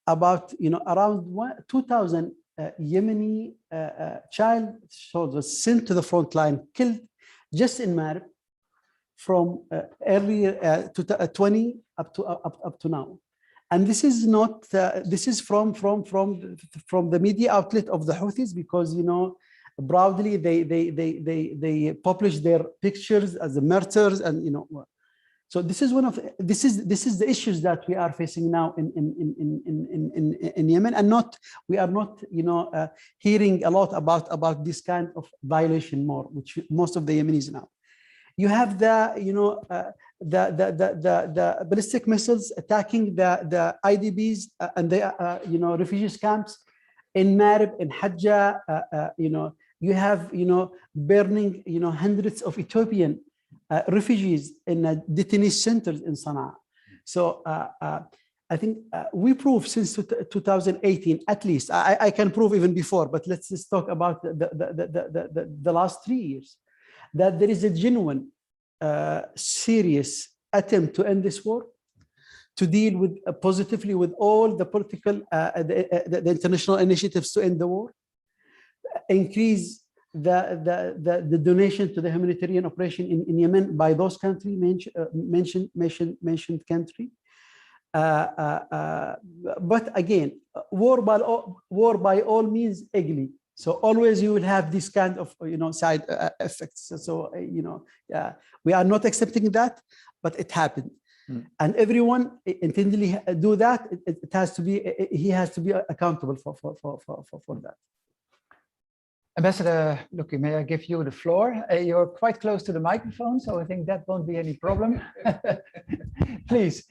about around 2,000 Yemeni child soldiers sent to the front line, killed just in Marib from earlier 20 up to now. And this is not this is from the media outlet of the Houthis, because proudly they publish their pictures as the martyrs, and so this is this is the issues that we are facing now in Yemen, and we are not hearing a lot about this kind of violation more, which most of the Yemenis now. You have the ballistic missiles attacking the IDPs and the refugees camps in Marib, in Hajjah. You have burning hundreds of Ethiopian refugees in detainee centers in Sana'a. So I think we proved since 2018, at least. I can prove even before, but let's just talk about the last 3 years, that there is a genuine, serious attempt to end this war, to deal with positively with all the political, the international initiatives to end the war, increase the donation to the humanitarian operation in Yemen by those countries mentioned country. But again, war by all means ugly. So always you will have this kind of side effects. So we are not accepting that, but it happened, and everyone intentionally do that. It has to be, he has to be accountable for that. Ambassador Luki, may I give you the floor? You're quite close to the microphone, so I think that won't be any problem. Please.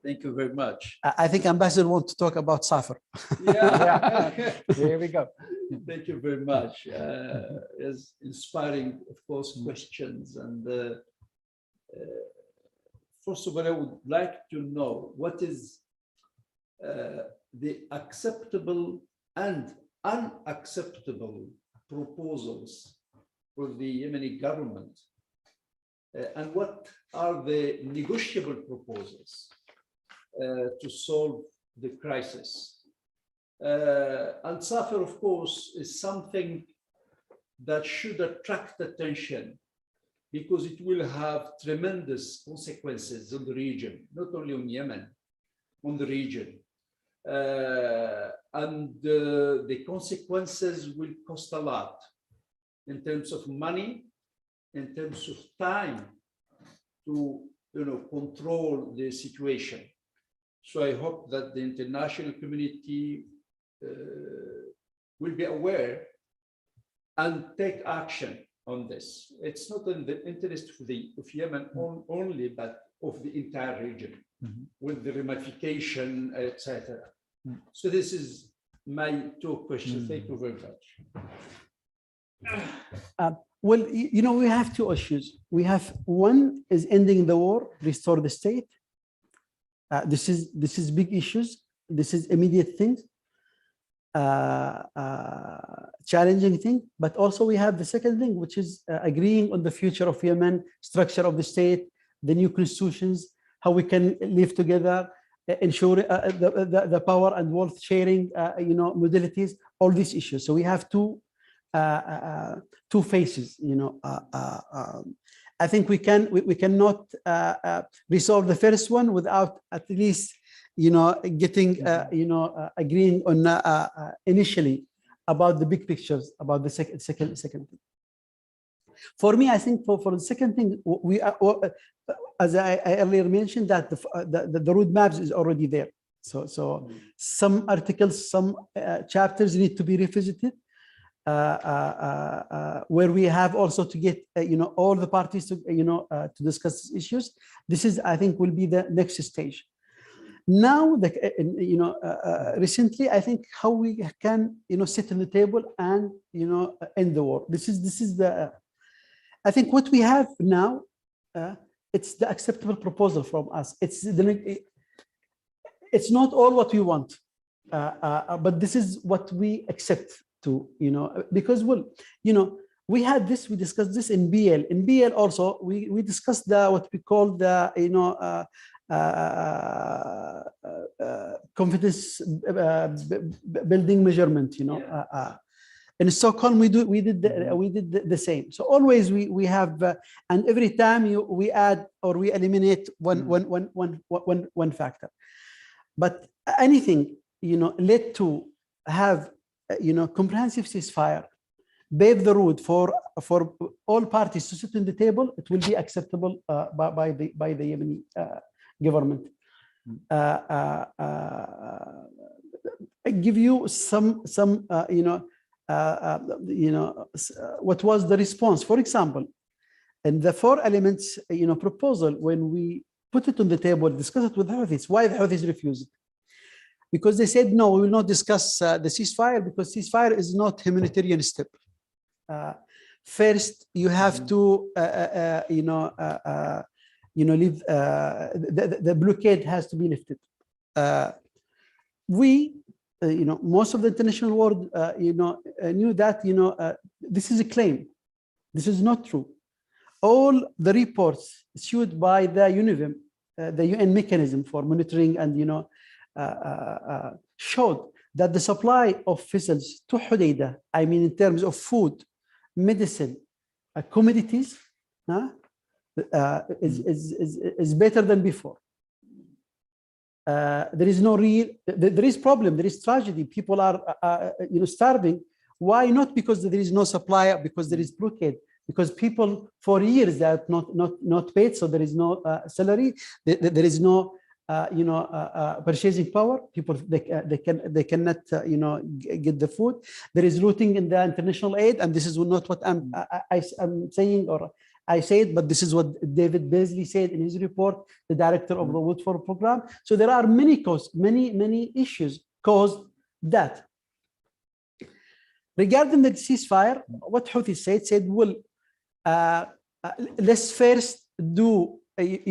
Thank you very much. I think Ambassador wants to talk about Safar. Yeah. Here we go. Thank you very much. It's inspiring, of course, questions. And first of all, I would like to know what is the acceptable and unacceptable proposals for the Yemeni government, and what are the negotiable proposals to solve the crisis. And Safar, of course, is something that should attract attention, because it will have tremendous consequences on the region, not only on Yemen, on the region. And the consequences will cost a lot in terms of money, in terms of time to control the situation. So I hope that the international community will be aware and take action on this. It's not in the interest of Yemen only, but of the entire region, with the ramification, etc. So this is my 2 questions. Thank you very much. Well, we have 2 issues. We have, one is ending the war, restore the state. This is big issues. This is immediate things, challenging thing. But also we have the second thing, which is agreeing on the future of Yemen, structure of the state, the new constitutions, how we can live together, ensure the power and wealth sharing, modalities, all these issues. So we have 2 phases. I think we cannot resolve the first one without at least getting agreeing on initially about the big pictures, about the second thing. For me, I think for the second thing, we are, as I earlier mentioned, that the roadmaps is already there. So some articles, some chapters need to be revisited. where we have also to get all the parties to to discuss issues. This is, I think, will be the next stage. Now, recently, I think how we can sit on the table and end the war. This is the I think what we have now. It's the acceptable proposal from us. It's not all what we want, but this is what we accept to, because, well, we had this, we discussed this in BL. In BL also, we discussed what we call the, confidence building measurement, in Stockholm, we did the same. So always we have, and every time we add or we eliminate one factor. But anything led to have comprehensive ceasefire, pave the road for all parties to sit on the table. It will be acceptable by the Yemeni government. I give you some what was the response. For example, in the 4 elements proposal, when we put it on the table, discuss it with Houthis. Why the Houthis refused? Because they said, no, we will not discuss the ceasefire, because ceasefire is not humanitarian step. First, you have to leave, the blockade has to be lifted. Most of the international world knew that this is a claim. This is not true. All the reports issued by the UNIVIM, the UN mechanism for monitoring and showed that the supply of vessels to Hodeidah, I mean in terms of food, medicine, commodities, is better than before. There is no real, there is problem, there is tragedy. People are starving. Why? Not because there is no supply, because there is blockade. Because people for years they are not paid, so there is no salary. There is no purchasing power. People they cannot get the food. There is looting in the international aid, and this is not what I'm saying or I said, but this is what David Beasley said in his report, the director of the Woodford program. So there are many causes, many issues caused that. Regarding the ceasefire, what Houthi said, well, let's first do, I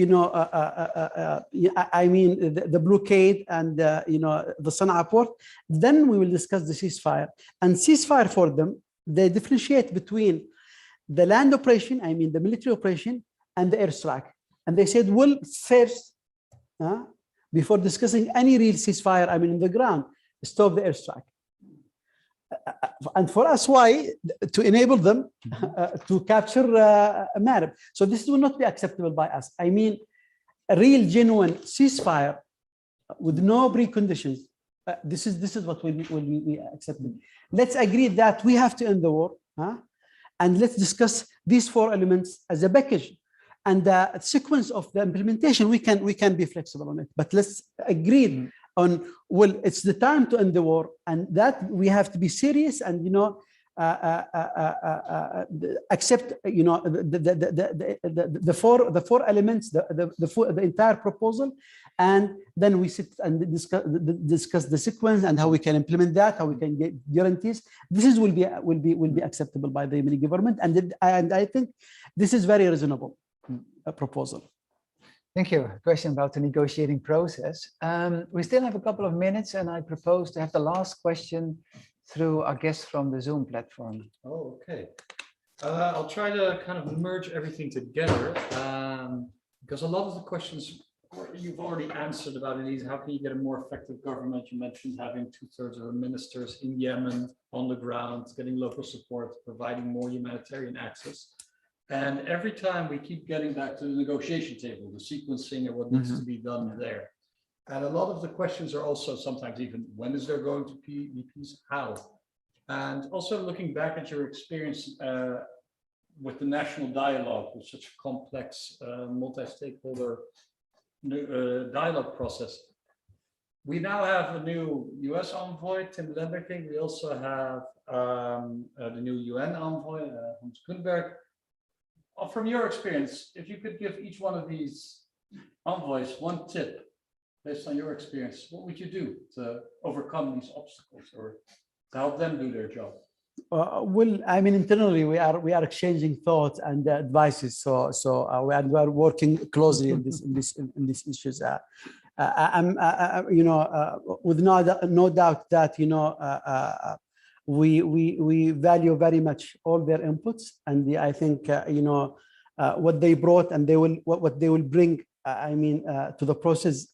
mean, the blockade and, the Sana'a port, then we will discuss the ceasefire. And ceasefire for them, they differentiate between the land operation, I mean, the military operation, and the airstrike. And they said, well, first, before discussing any real ceasefire, I mean, in the ground, stop the airstrike. And for us, why? To enable them to capture Marib. So this will not be acceptable by us. I mean, a real, genuine ceasefire with no preconditions. This is what will be accepted. Let's agree that we have to end the war, and let's discuss these 4 elements as a package. And the sequence of the implementation, we can be flexible on it. But let's agree on, well, it's the time to end the war, and that we have to be serious and accept the four elements, the entire proposal, and then we sit and discuss the sequence and how we can implement that, how we can get guarantees. This will be acceptable by the Yemeni government, and I think this is very reasonable proposal. Thank you. A question about the negotiating process. We still have a couple of minutes, and I propose to have the last question through our guests from the Zoom platform. Oh, okay. I'll try to kind of merge everything together, because a lot of the questions you've already answered about it. How can you get a more effective government? You mentioned having 2/3 of the ministers in Yemen on the ground, getting local support, providing more humanitarian access. And every time we keep getting back to the negotiation table, the sequencing and what needs to be done there. And a lot of the questions are also sometimes even, when is there going to be peace? How? And also looking back at your experience with the national dialogue, with such a complex multi-stakeholder dialogue process, we now have a new US envoy, Tim Lemberting. We also have the new UN envoy, Hans Kunberg. From your experience, if you could give each one of these envoys one tip based on your experience, what would you do to overcome these obstacles or to help them do their job? Well, I mean, internally we are exchanging thoughts and advices. We are working closely in these issues. With no doubt that we value very much all their inputs, and I think what they brought and what they will bring. To the process.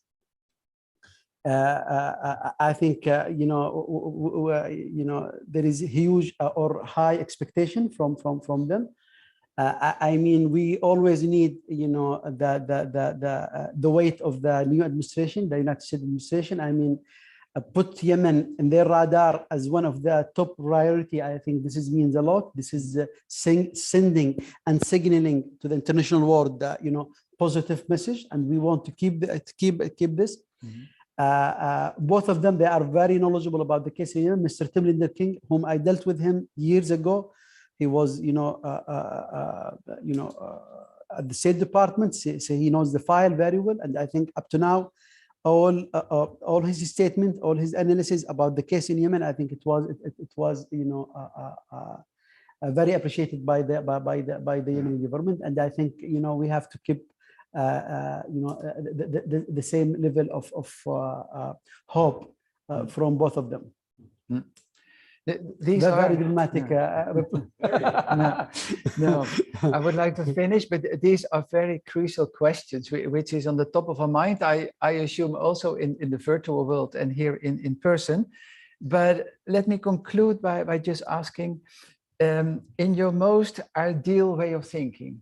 I think there is huge or high expectation from them. We always need the weight of the new administration, the United States administration. Put Yemen in their radar as one of the top priority. I think this means a lot. This is sending and signaling to the international world that positive message, and we want to keep this. Mm-hmm. Both of them, they are very knowledgeable about the case in Yemen. Mr. Tim King, whom I dealt with him years ago, he was, at the State Department, so he knows the file very well. And I think up to now, all his statement, all his analysis about the case in Yemen, I think it was very appreciated by the Yemeni government. And I think we have to keep the same level of hope from both of them. These are very dramatic. No, I would like to finish, but these are very crucial questions, which is on the top of our mind. I assume also in the virtual world and here in person. But let me conclude by just asking, in your most ideal way of thinking,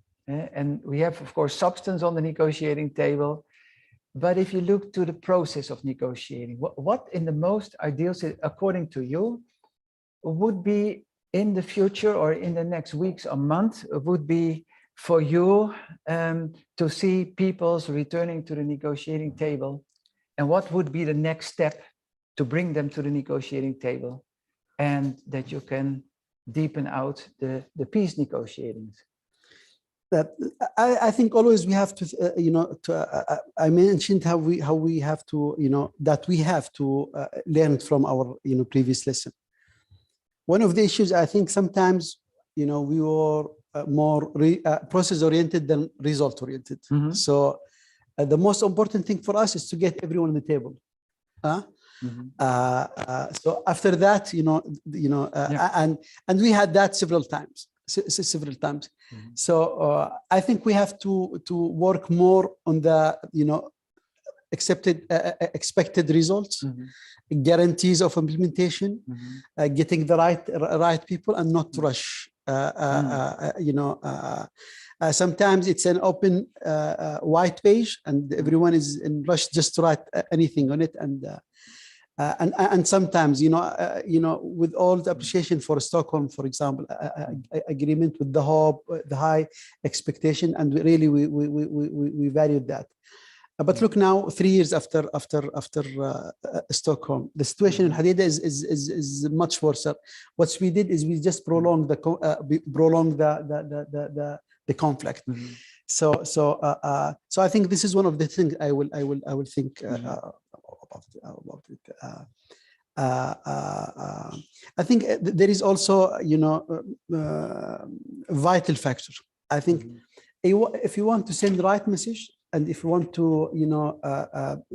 and we have, of course, substance on the negotiating table. But if you look to the process of negotiating, what in the most ideal, according to you, would be in the future or in the next weeks or months, would be for you to see peoples returning to the negotiating table? And what would be the next step to bring them to the negotiating table and that you can deepen out the peace negotiations? That I think always we have to, I mentioned how we have to, that we have to learn from our, previous lesson. One of the issues, I think sometimes, we were more process oriented than result oriented. Mm-hmm. So the most important thing for us is to get everyone on the table. Mm-hmm. So after that, and we had that several times. Mm-hmm. So I think we have to work more on the expected results, mm-hmm. guarantees of implementation, mm-hmm. Getting the right people and not rush. Sometimes it's an open white page and everyone is in rush just to write anything on it, and sometimes, with all the appreciation for Stockholm, for example, agreement with the hope, the high expectation, and we valued that. But look now, 3 years after Stockholm, the situation in Hadida is much worse. What we did is we just prolonged the conflict. Mm-hmm. So I think this is one of the things I will think. About it. I think there is also, vital factor. I think if you want to send the right message and if you want to,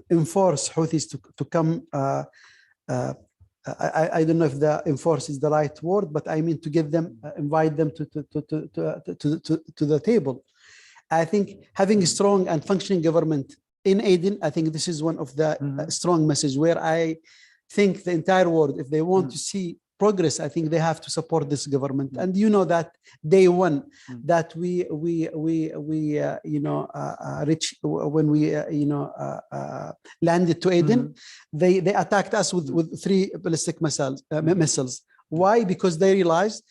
enforce Houthis to come, I don't know if the enforce is the right word, but I mean to get them, invite them to the table. I think having a strong and functioning government in Aden, I think this is one of the strong messages where I think the entire world, if they want to see progress, I think they have to support this government. And that day one that we reach when we landed to Aden, they attacked us with 3 ballistic missiles. Why? Because they realized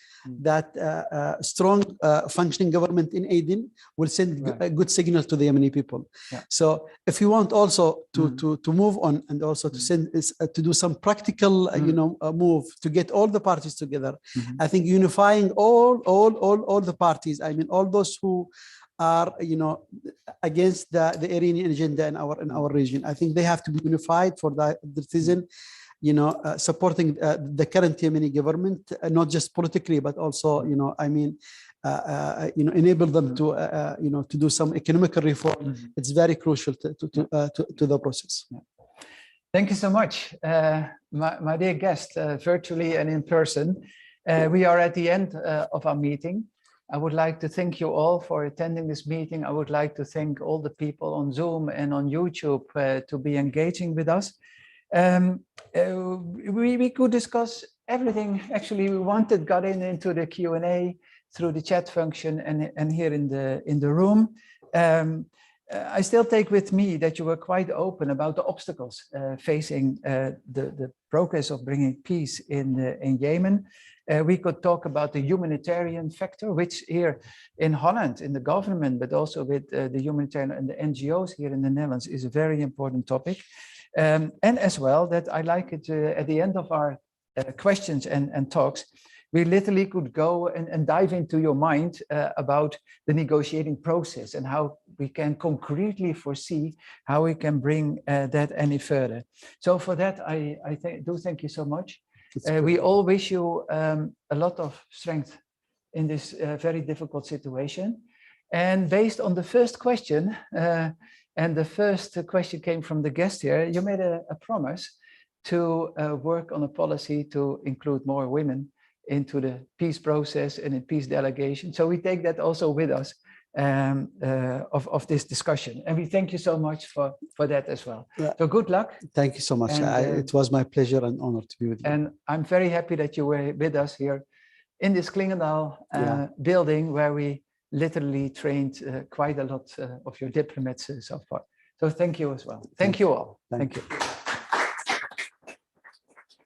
that strong functioning government in Aden will send a good signal to the Yemeni people. So if you want also to move on and also to send to do some practical move to get all the parties together, I think unifying all the parties, I mean all those who are against the Iranian agenda in our region, I think they have to be unified for the citizen, supporting the current Yemeni government, not just politically, but also, I mean, enable them to do some economical reform. It's very crucial to the process. Thank you so much, my dear guest, virtually and in person. We are at the end of our meeting. I would like to thank you all for attending this meeting. I would like to thank all the people on Zoom and on YouTube to be engaging with us. We could discuss everything actually we wanted, got into the Q&A through the chat function and here in the room. I still take with me that you were quite open about the obstacles facing the progress of bringing peace in Yemen. We could talk about the humanitarian factor, which here in Holland, in the government, but also with the humanitarian and the NGOs here in the Netherlands is a very important topic. And as well that I like it at the end of our questions and talks, we literally could go and dive into your mind about the negotiating process and how we can concretely foresee how we can bring that any further. So for that, I do thank you so much. We all wish you a lot of strength in this very difficult situation. And based on the first question, and the first question came from the guest here, you made a promise to work on a policy to include more women into the peace process and in peace delegation. So we take that also with us of this discussion. And we thank you so much for that as well. So good luck. Thank you so much. And, it was my pleasure and honor to be with you. And I'm very happy that you were with us here in this Clingendael building where we literally trained quite a lot of your diplomats so far. So thank you as well. Thank you all. Thank you.